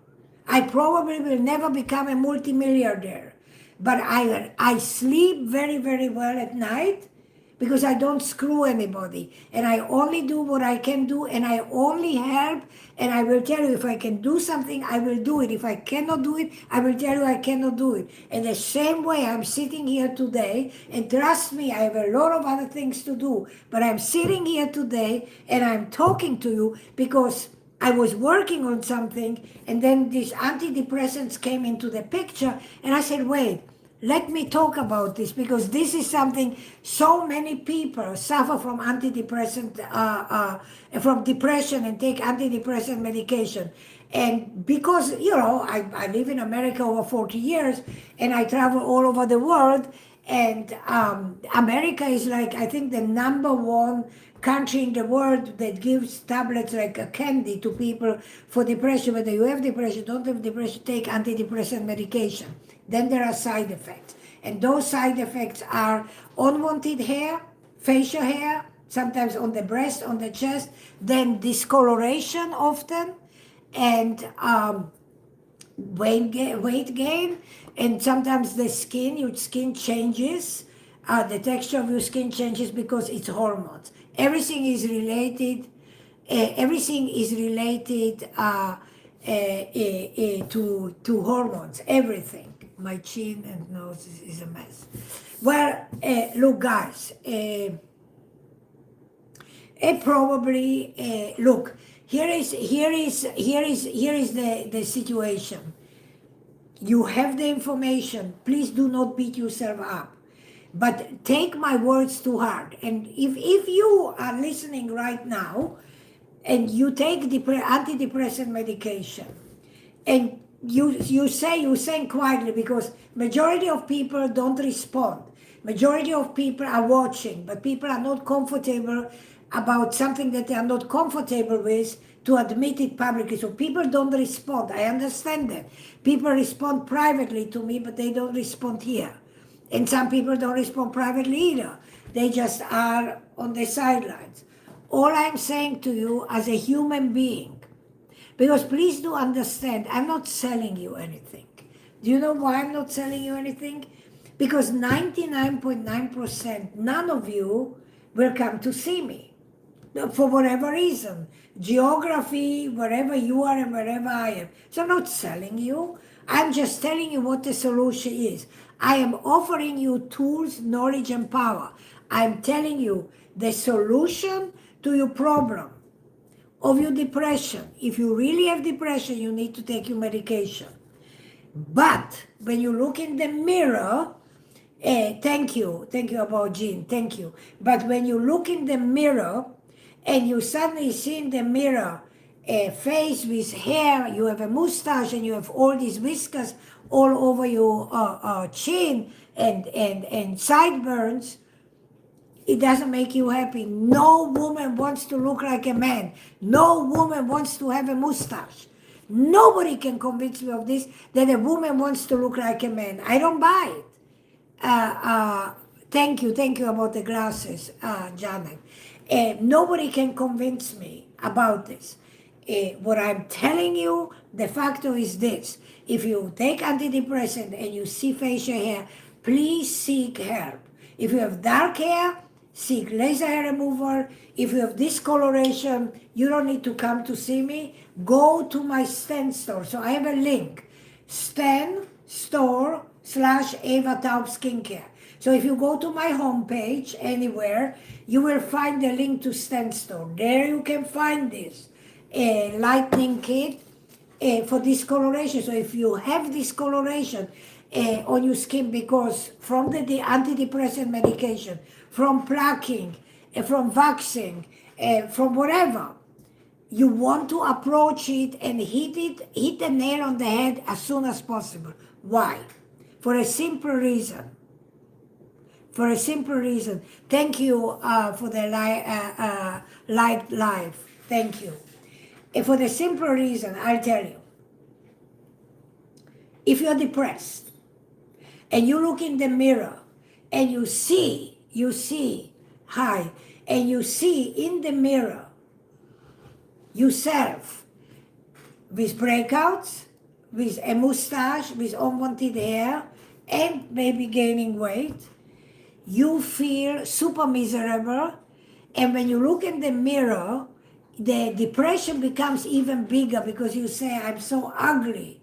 I probably will never become a multimillionaire. But I sleep very, very well at night because I don't screw anybody, and I only do what I can do, and I only help, and I will tell you if I can do something, I will do it. If I cannot do it, I will tell you I cannot do it. And the same way I'm sitting here today, and trust me, I have a lot of other things to do, but I'm sitting here today and I'm talking to you because I was working on something, and then these antidepressants came into the picture, and I said, wait, let me talk about this, because this is something so many people suffer from antidepressant, from depression, and take antidepressant medication. And because, I live in America over 40 years, and I travel all over the world, and America is like, I think, the number one country in the world that gives tablets like a candy to people for depression. Whether you have depression, don't have depression, take antidepressant medication. Then there are side effects. And those side effects are unwanted hair, facial hair, sometimes on the breast, on the chest, then discoloration often, and weight gain, and sometimes the skin, your skin changes, the texture of your skin changes because it's hormones. Everything is related. To hormones. Everything. My chin and nose is a mess. Well, look, guys. Probably look. Here is the situation. You have the information. Please do not beat yourself up. But take my words to heart. And if you are listening right now and you take antidepressant medication, and you're saying quietly, because majority of people don't respond. Majority of people are watching, but people are not comfortable about something that they are not comfortable with to admit it publicly. So people don't respond. I understand that. People respond privately to me, but they don't respond here. And some people don't respond privately either. They just are on the sidelines. All I'm saying to you as a human being, because please do understand, I'm not selling you anything. Do you know why I'm not selling you anything? Because 99.9%, none of you will come to see me. For whatever reason. Geography, wherever you are and wherever I am. So I'm not selling you. I'm just telling you what the solution is. I am offering you tools, knowledge, and power. I'm telling you the solution to your problem of your depression. If you really have depression, you need to take your medication. But when you look in the mirror, thank you about Jean, thank you. But when you look in the mirror and you suddenly see in the mirror a face with hair, you have a mustache, and you have all these whiskers all over your chin and sideburns, it doesn't make you happy. No woman wants to look like a man. No woman wants to have a mustache. Nobody can convince me of this, that a woman wants to look like a man. I don't buy it. Thank you about the glasses, Janet. Nobody can convince me about this. What I'm telling you, the factor is this. If you take antidepressant and you see facial hair, please seek help. If you have dark hair, seek laser hair removal. If you have discoloration, you don't need to come to see me. Go to my Stan store. So I have a link, stanstore/Ava Taub Skincare. So if you go to my homepage anywhere, you will find the link to Stan store. There you can find this lightning kit for discoloration. So if you have discoloration on your skin because from the antidepressant medication, from plucking, from waxing, from whatever, you want to approach it and hit the nail on the head as soon as possible. Why? For a simple reason. Thank you for the light life. Thank you. And for the simple reason, I'll tell you. If you're depressed and you look in the mirror and you see, and you see in the mirror yourself with breakouts, with a mustache, with unwanted hair, and maybe gaining weight, you feel super miserable. And when you look in the mirror, the depression becomes even bigger because you say, I'm so ugly.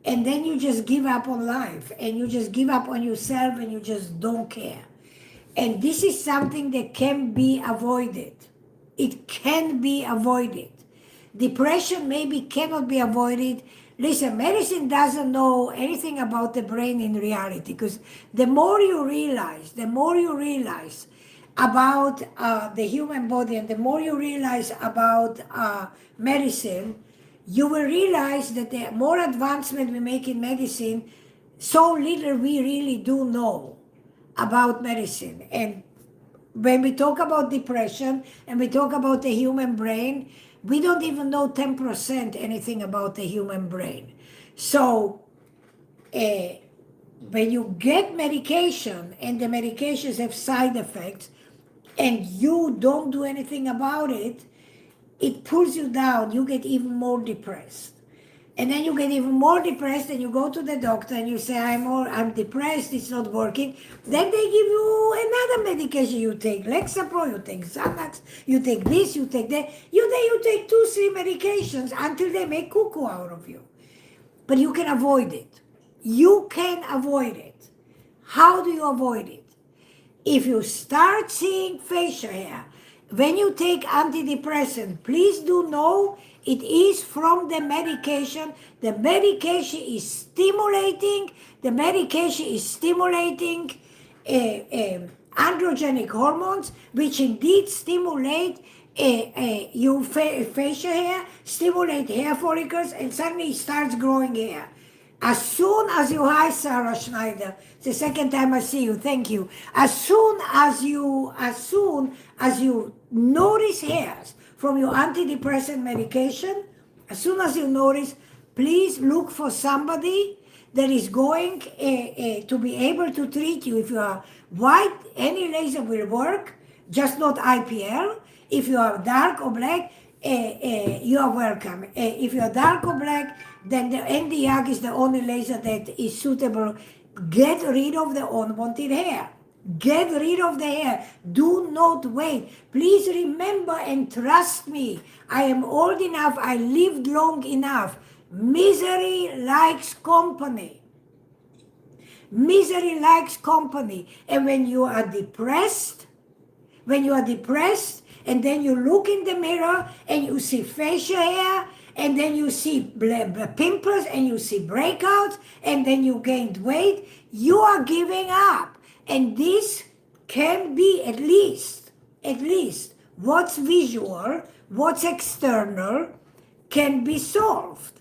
And then you just give up on life and you just give up on yourself and you just don't care. And this is something that can be avoided. It can be avoided. Depression maybe cannot be avoided. Listen, medicine doesn't know anything about the brain in reality, because the more you realize about the human body and the more you realize about medicine, you will realize that the more advancement we make in medicine, so little we really do know about medicine. And when we talk about depression and we talk about the human brain, we don't even know 10% anything about the human brain. So when you get medication and the medications have side effects and you don't do anything about it, it pulls you down. You get even more depressed. And then you get even more depressed and you go to the doctor and you say, I'm depressed, it's not working. Then they give you another medication. You take Lexapro, you take Xanax, you take this, you take that. You take 2-3 medications until they make cuckoo out of you. But you can avoid it. You can avoid it. How do you avoid it? If you start seeing facial hair, when you take antidepressant, please do know it is from the medication. The medication is stimulating. The medication is stimulating androgenic hormones, which indeed stimulate your facial hair, stimulate hair follicles, and suddenly it starts growing hair. As soon as you, hi Sarah Schneider, it's the second time I see you, thank you. As soon as you notice hairs from your antidepressant medication, as soon as you notice, please look for somebody that is going to be able to treat you. If you are white, any laser will work, just not IPL. If you are dark or black, you are welcome. If you are dark or black, then the Nd:YAG is the only laser that is suitable. Get rid of the unwanted hair. Get rid of the hair. Do not wait. Please remember and trust me. I am old enough. I lived long enough. Misery likes company. Misery likes company. And when you are depressed, and then you look in the mirror and you see facial hair, and then you see pimples and you see breakouts, and then you gained weight, you are giving up. And this can be at least what's visual, what's external can be solved.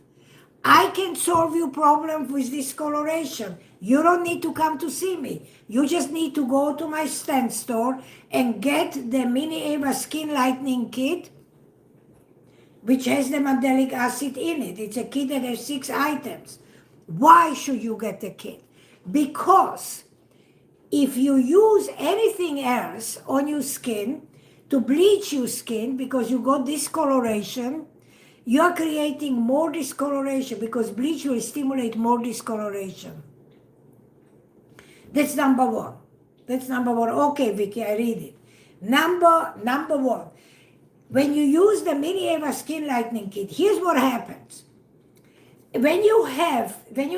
I can solve your problem with discoloration. You don't need to come to see me. You just need to go to my stand store and get the Mini Eva Skin Lightening Kit, which has the mandelic acid in it. It's a kit that has 6 items. Why should you get the kit? Because if you use anything else on your skin to bleach your skin because you got discoloration, you are creating more discoloration because bleach will stimulate more discoloration. That's number one. Okay, Vicky, I read it. Number one. When you use the Mini Eva Skin Lightening Kit, here's what happens. When you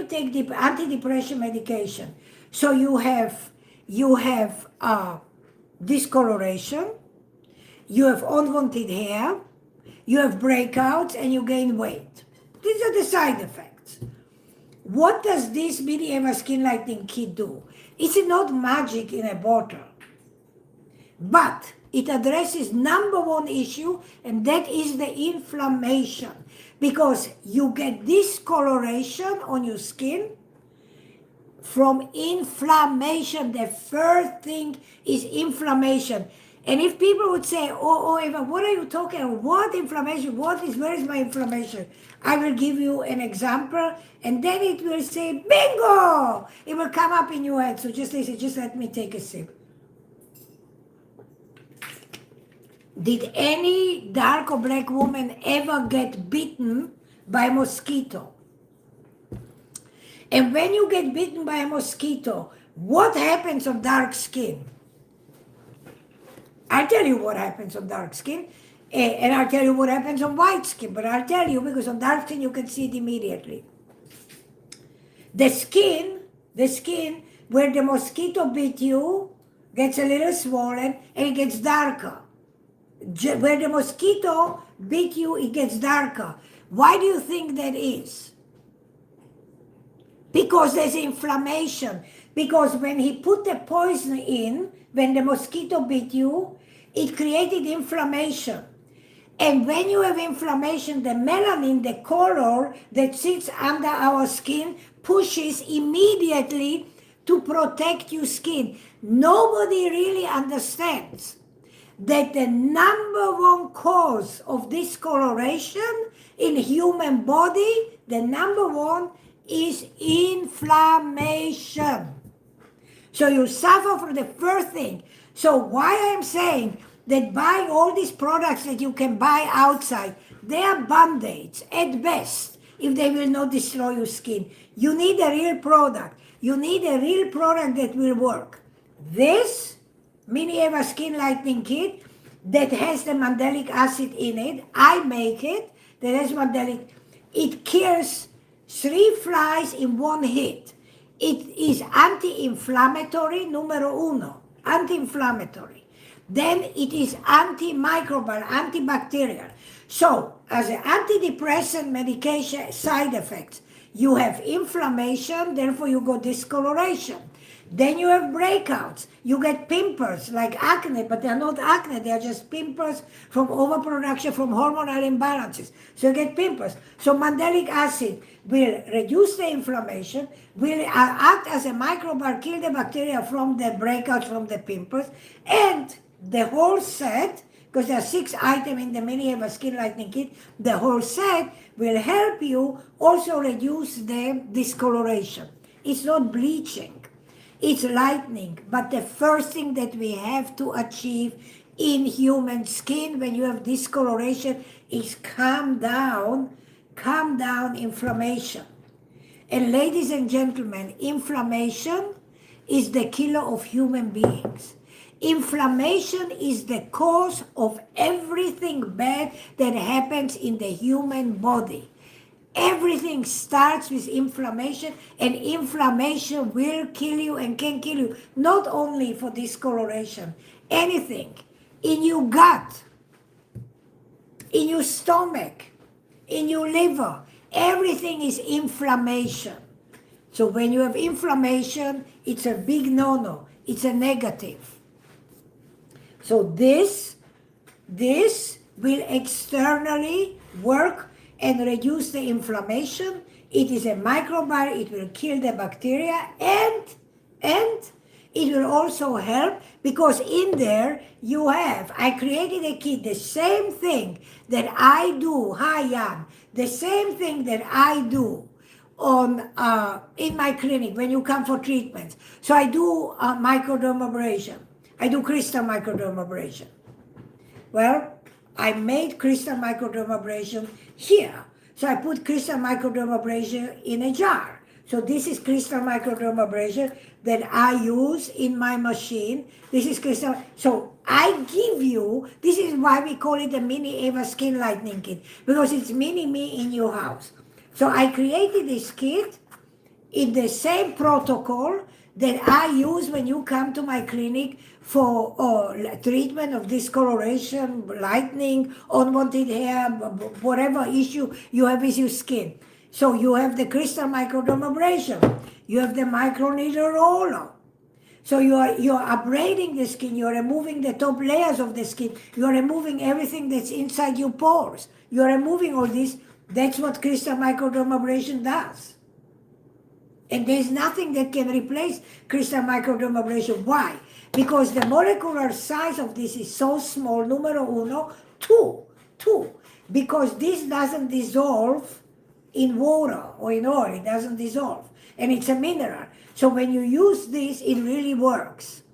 take the antidepressant medication, so you have discoloration, you have unwanted hair, you have breakouts, and you gain weight. These are the side effects. What does this Mini Eva Skin Lightening Kit do? It's not magic in a bottle, but it addresses number one issue, and that is the inflammation. Because you get discoloration on your skin from inflammation. The first thing is inflammation. And if people would say, oh Eva, what are you talking about? What inflammation? Where is my inflammation? I will give you an example, and then it will say, bingo! It will come up in your head. So just listen, just let me take a sip. Did any dark or black woman ever get bitten by a mosquito? And when you get bitten by a mosquito, what happens on dark skin? I'll tell you what happens on dark skin, and I'll tell you what happens on white skin, but I'll tell you because on dark skin you can see it immediately. The skin where the mosquito bit you gets a little swollen and it gets darker. Where the mosquito bit you, it gets darker. Why do you think that is? Because there's inflammation. Because when he put the poison in, when the mosquito bit you, it created inflammation. And when you have inflammation, the melanin, the color that sits under our skin, pushes immediately to protect your skin. Nobody really understands that the number one cause of discoloration in human body, the number one is inflammation. So you suffer from the first thing. So why I'm saying that buying all these products that you can buy outside, they are band-aids at best if they will not destroy your skin. You need a real product. You need a real product that will work. This Mini Eva Skin Lightening Kit that has the mandelic acid in it, I make it, that has mandelic, it kills 3 flies in one hit. It is anti-inflammatory, numero uno, anti-inflammatory. Then it is antimicrobial, antibacterial. So, as an antidepressant medication side effects, you have inflammation, therefore you got discoloration. Then you have breakouts. You get pimples like acne, but they're not acne. They're just pimples from overproduction, from hormonal imbalances. So you get pimples. So mandelic acid will reduce the inflammation, will act as a microbial, kill the bacteria from the breakouts, from the pimples, and the whole set, because there are 6 items in the Mini Eva Skin Lightening Kit, the whole set will help you also reduce the discoloration. It's not bleaching. It's lightening, but the first thing that we have to achieve in human skin when you have discoloration is calm down inflammation. And ladies and gentlemen, inflammation is the killer of human beings. Inflammation is the cause of everything bad that happens in the human body. Everything starts with inflammation, and inflammation will kill you and can kill you, not only for discoloration, anything in your gut, in your stomach, in your liver, everything is inflammation. So when you have inflammation, it's a big no-no, it's a negative. So this will externally work and reduce the inflammation. It is a microbiome, it will kill the bacteria, and it will also help because in there you have, I created a kit, the same thing that I do, hi Jan, the same thing that I do on in my clinic when you come for treatments. So I do microdermabrasion. I do crystal microdermabrasion. Well, I made crystal microdermabrasion here. So I put crystal microdermabrasion in a jar. So this is crystal microdermabrasion that I use in my machine. This is crystal. So I give you, this is why we call it the Mini Eva Skin Lightening Kit, because it's mini me in your house. So I created this kit in the same protocol that I use when you come to my clinic for treatment of discoloration, lightening, unwanted hair, whatever issue you have with your skin. So you have the crystal microdermabrasion, you have the microneedle roller. So you're abrading the skin, you're removing the top layers of the skin, you're removing everything that's inside your pores. You're removing all this. That's what crystal microdermabrasion does. And there's nothing that can replace crystal microdermabrasion. Why? Because the molecular size of this is so small, numero uno, two. Because this doesn't dissolve in water or in oil, it doesn't dissolve. And it's a mineral. So when you use this, it really works.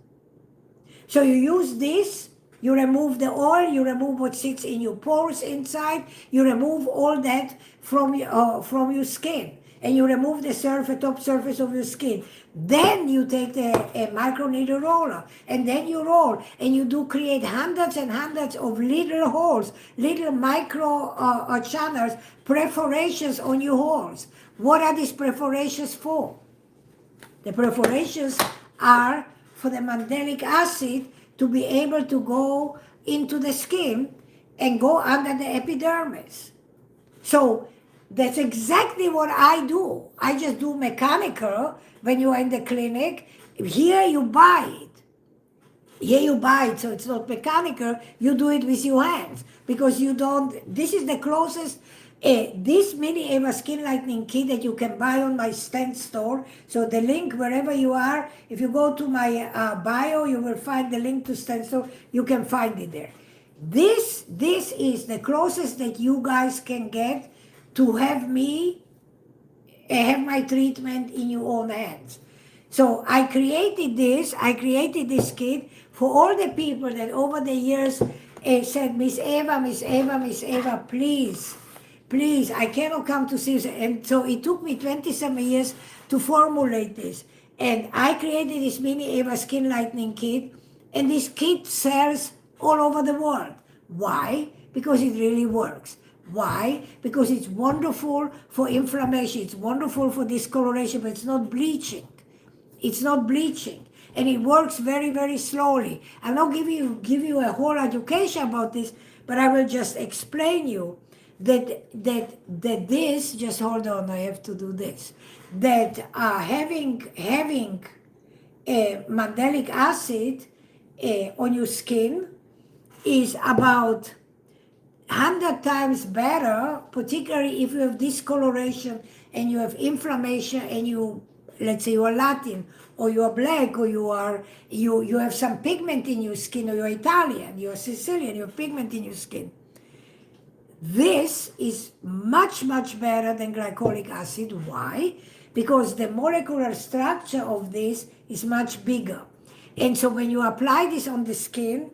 So you use this, you remove the oil, you remove what sits in your pores inside, you remove all that from your skin. and you remove the top surface of your skin. Then you take a micro needle roller, and then you roll, and you do create hundreds and hundreds of little holes, little micro channels, perforations on your holes. What are these perforations for? The perforations are for the mandelic acid to be able to go into the skin and go under the epidermis. So that's exactly what I do. I just do mechanical when you are in the clinic. Here you buy it. Here you buy it, so it's not mechanical. You do it with your hands because you don't. This is the closest. This mini Eva skin lightening kit that you can buy on my Stand store. So the link wherever you are, if you go to my bio, you will find the link to Stand store. You can find it there. This is the closest that you guys can get to have me have my treatment in your own hands. So I created this kit for all the people that over the years said, Miss Eva, please, I cannot come to see you. And so it took me 27 years to formulate this. And I created this mini Eva skin lightening kit, and this kit sells all over the world. Why? Because it really works. Why? Because it's wonderful for inflammation, it's wonderful for discoloration, but it's not bleaching. It's not bleaching. And it works very, very slowly. I'll not give you a whole education about this, but I will just explain you that this, just hold on, I have to do this, that having a mandelic acid on your skin is about 100 times better, particularly if you have discoloration and you have inflammation and you, let's say you are Latin or you are black or you have some pigment in your skin, or you're Italian, you're Sicilian, you have pigment in your skin. This is much, much better than glycolic acid. Why? Because the molecular structure of this is much bigger. And so when you apply this on the skin,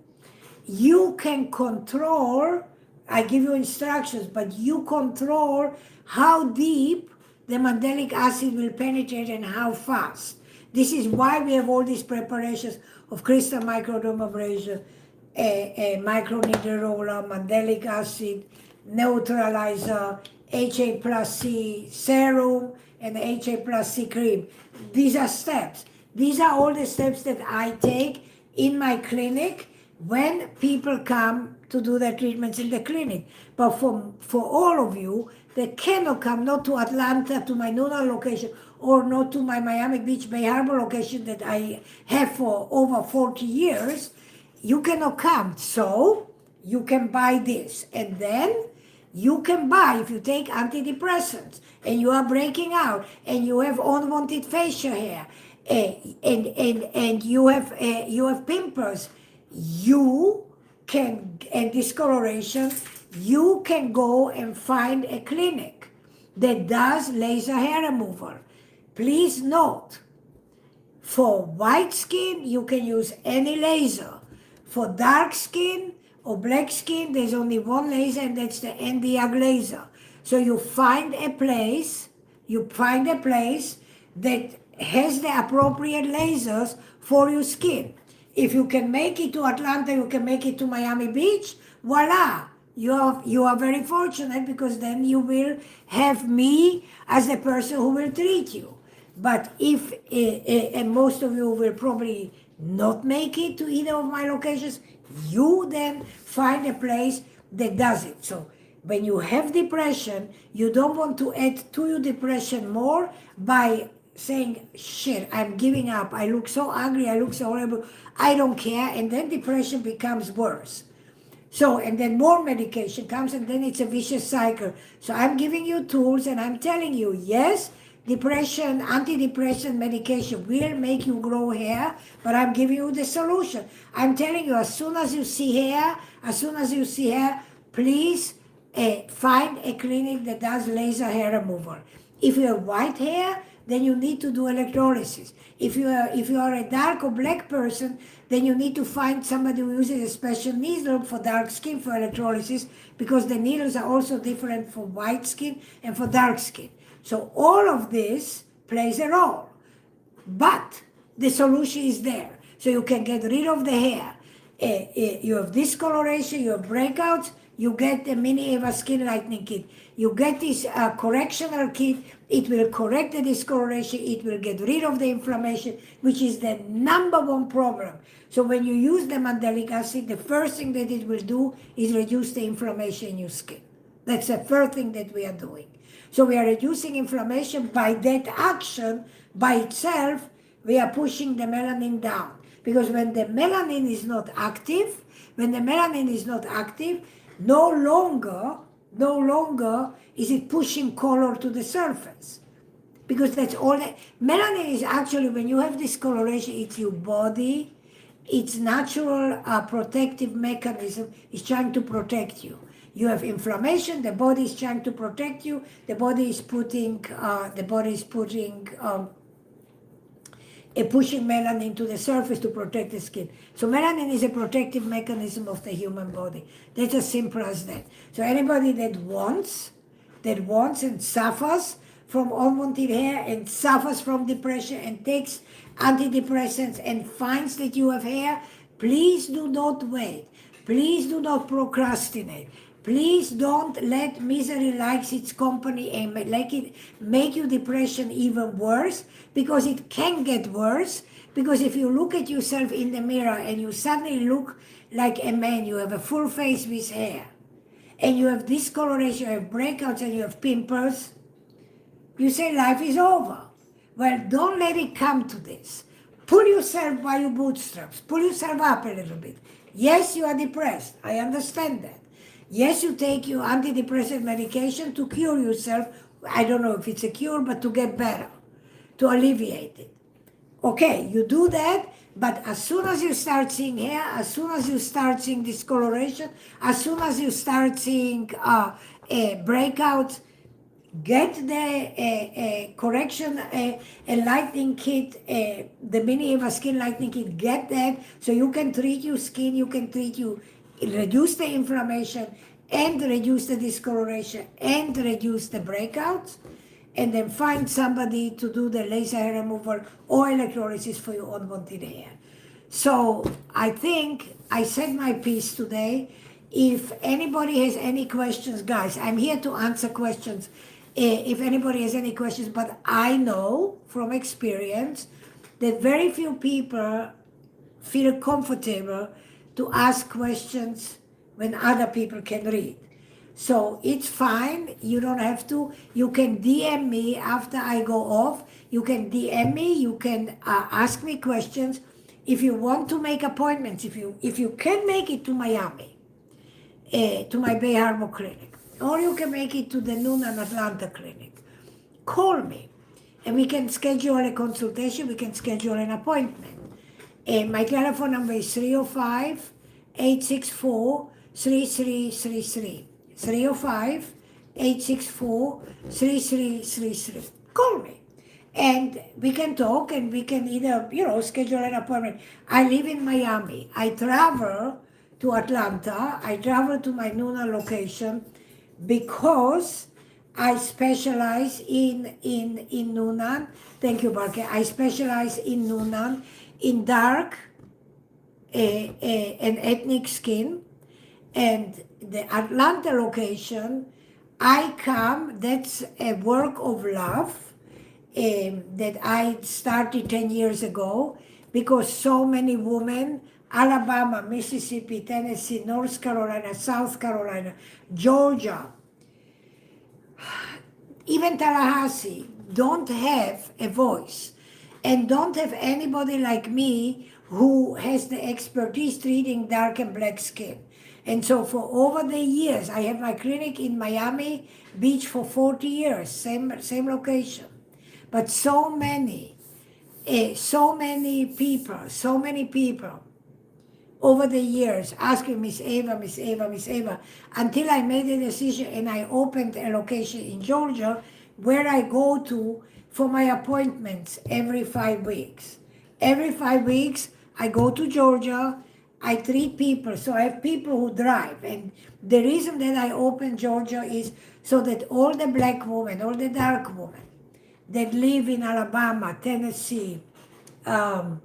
you can control, I give you instructions, but you control how deep the mandelic acid will penetrate and how fast. This is why we have all these preparations of crystal microdermabrasion, a micro needle roller, mandelic acid, neutralizer, HA plus C serum, and HA plus C cream. These are steps. These are all the steps that I take in my clinic when people come to do their treatments in the clinic. But for all of you that cannot come, not to Atlanta, to my Nuna location, or not to my Miami Beach, Bal Harbour location that I have for over 40 years, you cannot come. So you can buy this. And then you can buy, if you take antidepressants, and you are breaking out, and you have unwanted facial hair, and you have pimples, you can, and discoloration, you can go and find a clinic that does laser hair removal. Please note, for white skin, you can use any laser. For dark skin or black skin, there's only one laser, and that's the Nd:YAG laser. So you find a place that has the appropriate lasers for your skin. If you can make it to Atlanta, you can make it to Miami Beach, voila. You are very fortunate, because then you will have me as the person who will treat you. But if, and most of you will probably not make it to either of my locations, you then find a place that does it. So when you have depression, you don't want to add to your depression more by saying, shit, I'm giving up, I look so ugly, I look so horrible, I don't care, and then depression becomes worse. So, and then more medication comes, and then it's a vicious cycle. So I'm giving you tools, and I'm telling you, yes, depression, antidepressant medication will make you grow hair, but I'm giving you the solution. I'm telling you, as soon as you see hair, please find a clinic that does laser hair removal. If you have white hair, then you need to do electrolysis. If you are a dark or black person, then you need to find somebody who uses a special needle for dark skin for electrolysis, because the needles are also different for white skin and for dark skin. So all of this plays a role. But the solution is there. So you can get rid of the hair. You have discoloration, you have breakouts, you get the mini Eva skin lightening kit. You get this correctional kit, it will correct the discoloration, it will get rid of the inflammation, which is the number one problem. So when you use the mandelic acid, the first thing that it will do is reduce the inflammation in your skin. That's the first thing that we are doing. So we are reducing inflammation by that action by itself. We are pushing the melanin down. Because when the melanin is not active, no longer is it pushing color to the surface. Because that's all that, melanin is actually, when you have discoloration, it's your body, its natural protective mechanism is trying to protect you. You have inflammation, the body is trying to protect you, the body is pushing melanin to the surface to protect the skin. So melanin is a protective mechanism of the human body. That's as simple as that. So anybody that wants and suffers from unwanted hair and suffers from depression and takes antidepressants and finds that you have hair, please do not wait. Please do not procrastinate. Please don't let misery likes its company and make your depression even worse, because it can get worse. Because if you look at yourself in the mirror and you suddenly look like a man, you have a full face with hair, and you have discoloration, you have breakouts, and you have pimples, you say life is over. Well, don't let it come to this. Pull yourself by your bootstraps. Pull yourself up a little bit. Yes, you are depressed. I understand that. Yes, you take your antidepressant medication to cure yourself. I don't know if it's a cure, but to get better, to alleviate it. Okay, you do that, but as soon as you start seeing hair, as soon as you start seeing discoloration, as soon as you start seeing breakouts, get the correction lightening kit, the mini Eva skin lightening kit, get that so you can treat your skin, you can reduce the inflammation and reduce the discoloration and reduce the breakouts, and then find somebody to do the laser hair removal or electrolysis for your unwanted hair. So I think I said my piece today. If anybody has any questions, guys, I'm here to answer questions. If anybody has any questions, but I know from experience that very few people feel comfortable to ask questions when other people can read. So it's fine, you don't have to. You can DM me after I go off. You can DM me, you can ask me questions. If you want to make appointments, if you can make it to Miami, to my Bal Harbour clinic, or you can make it to the Noonan Atlanta clinic, call me and we can schedule a consultation, we can schedule an appointment. My telephone number is 305-864-3333. 305-864-3333. Call me. And we can talk and we can either, schedule an appointment. I live in Miami. I travel to Atlanta. I travel to my Noonan location because I specialize in Noonan. Thank you, Barker. I specialize in Noonan in dark and ethnic skin. And the Atlanta location, I come, that's a work of love that I started 10 years ago, because so many women, Alabama, Mississippi, Tennessee, North Carolina, South Carolina, Georgia, even Tallahassee, don't have a voice and don't have anybody like me who has the expertise treating dark and black skin. And so for over the years, I have my clinic in Miami Beach for 40 years, same location. But so many people over the years asking Miss Eva, until I made a decision and I opened a location in Georgia where I go to for my appointments every 5 weeks. Every 5 weeks, I go to Georgia. I treat people. So I have people who drive. And the reason that I opened Georgia is so that all the black women, all the dark women that live in Alabama, Tennessee, um,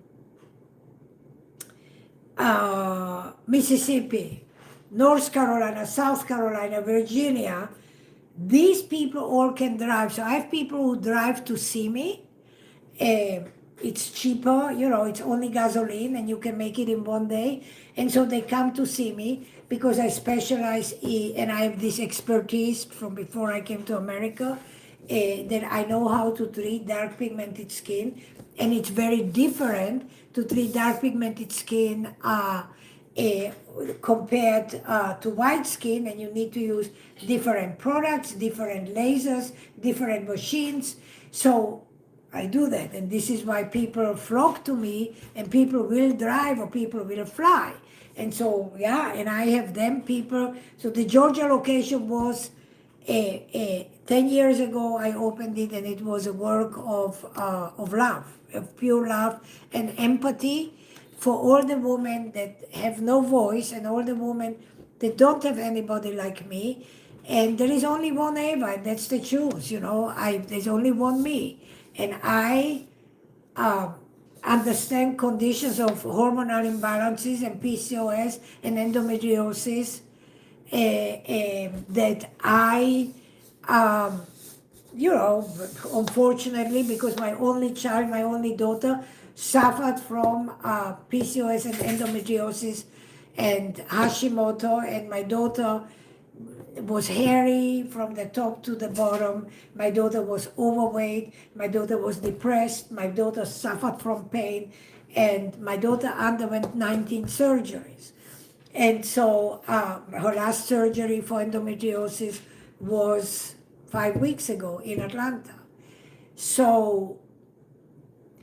Mississippi, North Carolina, South Carolina, Virginia, these people all can drive. So I have people who drive to see me. It's cheaper, it's only gasoline and you can make it in one day. And so they come to see me because I specialize and I have this expertise from before I came to America, that I know how to treat dark pigmented skin. And it's very different to treat dark pigmented skin compared to white skin, and you need to use different products, different lasers, different machines. So I do that, and this is why people flock to me, and people will drive or people will fly. And so, yeah, and I have them people. So the Georgia location was 10 years ago I opened it, and it was a work of love, of pure love and empathy for all the women that have no voice and all the women that don't have anybody like me. And there is only one Eva, and that's the truth, there's only one me. And I understand conditions of hormonal imbalances and PCOS and endometriosis that I, unfortunately, because my only child, my only daughter, suffered from PCOS and endometriosis and Hashimoto, and my daughter was hairy from the top to the bottom. My daughter was overweight. My daughter was depressed. My daughter suffered from pain. And my daughter underwent 19 surgeries. And so her last surgery for endometriosis was 5 weeks ago in Atlanta. So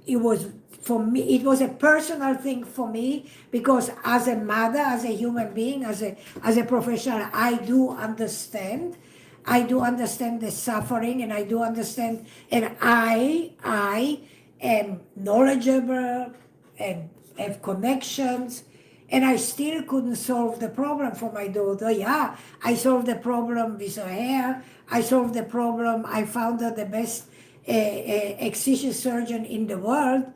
it was, for me, it was a personal thing for me, because as a mother, as a human being, as a professional, I do understand the suffering, and I do understand, and I am knowledgeable and have connections, and I still couldn't solve the problem for my daughter. Yeah, I solved the problem with her hair. I solved the problem. I found her the best excision surgeon in the world.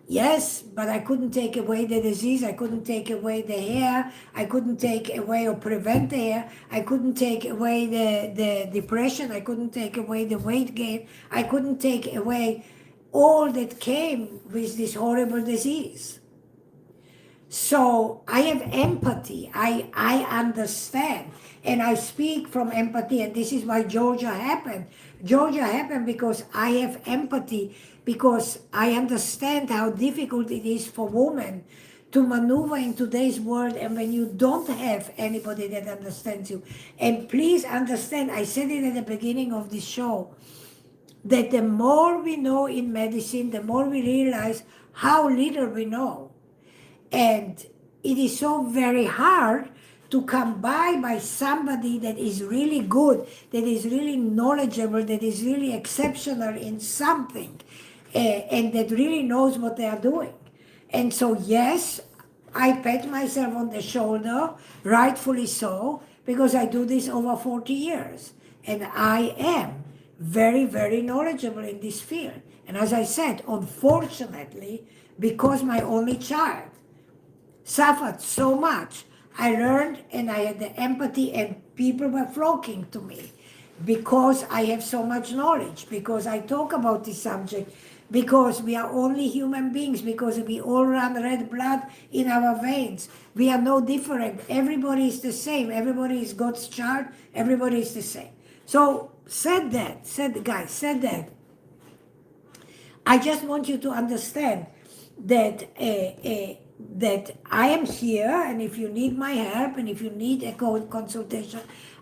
Yes, but I couldn't take away the disease. I couldn't take away the hair. I couldn't take away or prevent the hair. I couldn't take away the depression. I couldn't take away the weight gain. I couldn't take away all that came with this horrible disease. So I have empathy. I understand. And I speak from empathy. And this is why Georgia happened. Georgia happened because I have empathy, because I understand how difficult it is for women to maneuver in today's world, and when you don't have anybody that understands you. And please understand, I said it at the beginning of this show, that the more we know in medicine, the more we realize how little we know. And it is so very hard to come by somebody that is really good, that is really knowledgeable, that is really exceptional in something, and that really knows what they are doing. And so, yes, I pat myself on the shoulder, rightfully so, because I do this over 40 years. And I am very, very knowledgeable in this field. And as I said, unfortunately, because my only child suffered so much, I learned, and I had the empathy, and people were flocking to me because I have so much knowledge, because I talk about this subject, because we are only human beings, because we all run red blood in our veins. We are no different. Everybody is the same. Everybody is God's child. Everybody is the same. So said that. I just want you to understand that that I am here, and if you need my help, and if you need a consultation,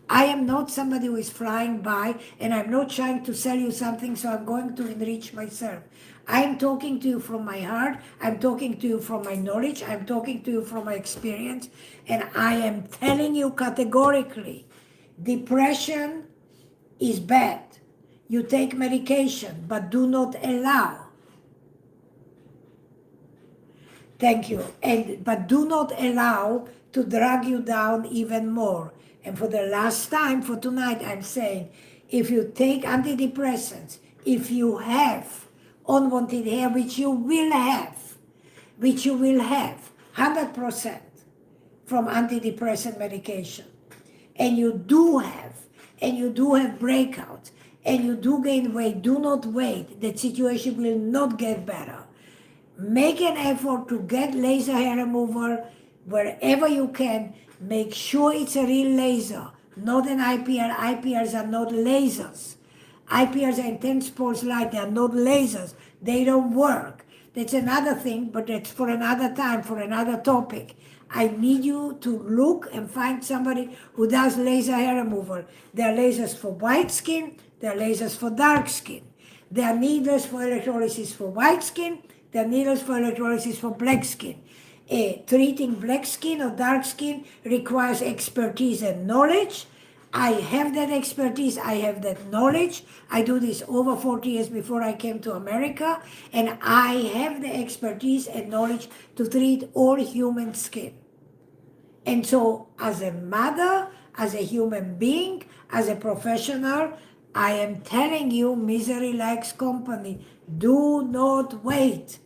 I am not somebody who is flying by, and I'm not trying to sell you something, so I'm going to enrich myself. I'm talking to you from my heart. I'm talking to you from my knowledge. I'm talking to you from my experience, and I am telling you categorically, depression is bad. You take medication, but do not allow Thank you. But do not allow to drag you down even more. And for the last time for tonight, I'm saying, if you take antidepressants, if you have unwanted hair, which you will have, 100% from antidepressant medication, and you do have breakouts, and you do gain weight, do not wait. The situation will not get better. Make an effort to get laser hair removal wherever you can. Make sure it's a real laser, not an IPR. IPRs are not lasers. IPRs are intense pulse light. They are not lasers. They don't work. That's another thing, but that's for another time, for another topic. I need you to look and find somebody who does laser hair removal. There are lasers for white skin. There are lasers for dark skin. There are needles for electrolysis for white skin. There are needles for electrolysis for black skin. Treating black skin or dark skin requires expertise and knowledge. I have that expertise, I have that knowledge. I do this over 40 years before I came to America, and I have the expertise and knowledge to treat all human skin. And so, as a mother, as a human being, as a professional, I am telling you, misery likes company. Do not wait.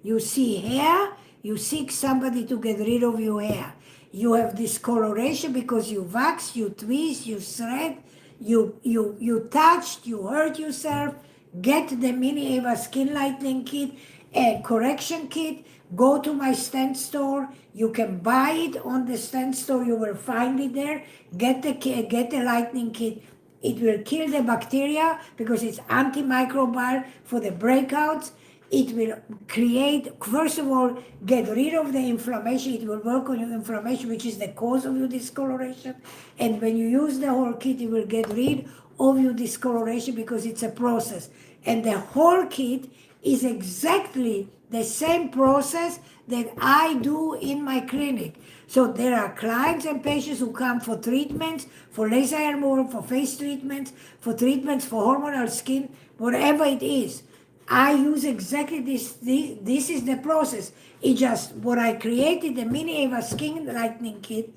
You see hair, you seek somebody to get rid of your hair. You have discoloration because you wax, you twist, you thread, you touched, you hurt yourself. Get the Mini Eva Skin Lightening Kit, a correction kit. Go to my stand store. You can buy it on the stand store. You will find it there. Get the lightening kit. It will kill the bacteria because it's antimicrobial for the breakouts. It will create, first of all, get rid of the inflammation. It will work on your inflammation, which is the cause of your discoloration. And when you use the whole kit, it will get rid of your discoloration because it's a process. And the whole kit is exactly the same process that I do in my clinic. So there are clients and patients who come for treatments, for laser hair removal, for face treatments, for treatments for hormonal skin, whatever it is. I use exactly this. This is the process. It's just what I created, the Mini Eva Skin Lightening Kit,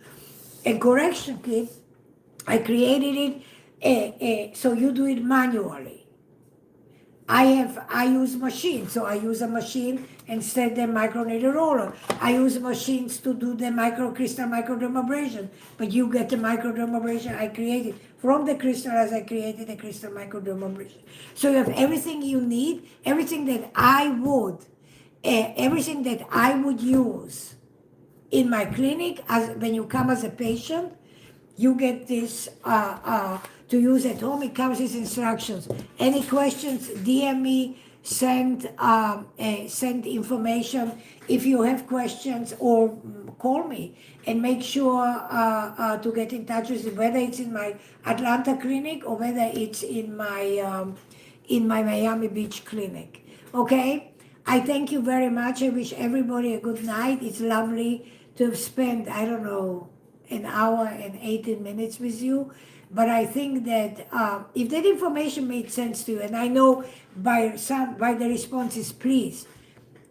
a correction kit. I created it so you do it manually. I use machines, so I use a machine instead the microneedle roller. I use machines to do the microcrystal microdermabrasion, but you get the microdermabrasion I created from the crystal as I created the crystal microdermabrasion. So you have everything you need, everything that I would use in my clinic as when you come as a patient. You get this to use at home. It comes with instructions. Any questions, DM me, send information if you have questions, or call me and make sure to get in touch with me, whether it's in my Atlanta clinic or whether it's in my Miami Beach clinic. Okay? I thank you very much. I wish everybody a good night. It's lovely to have spent, I don't know, an hour and 18 minutes with you. But I think that if that information made sense to you, and I know by the responses, please,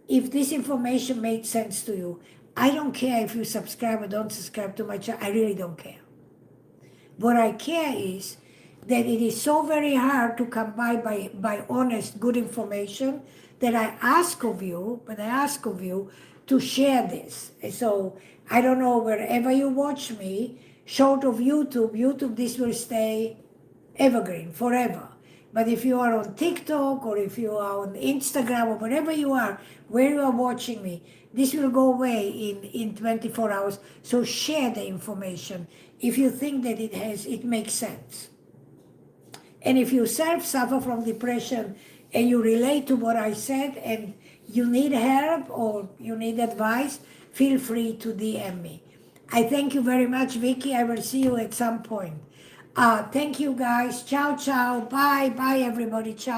if this information made sense to you, I don't care if you subscribe or don't subscribe to my channel. I really don't care. What I care is that it is so very hard to come by honest, good information that I ask of you to share this. So I don't know, wherever you watch me, short of YouTube, this will stay evergreen forever. But if you are on TikTok or if you are on Instagram or wherever you are, where you are watching me, this will go away in 24 hours. So share the information if you think that it makes sense. And if you suffer from depression and you relate to what I said and you need help or you need advice, feel free to DM me. I thank you very much, Vicky. I will see you at some point. Thank you, guys. Ciao, ciao. Bye. Bye, everybody. Ciao.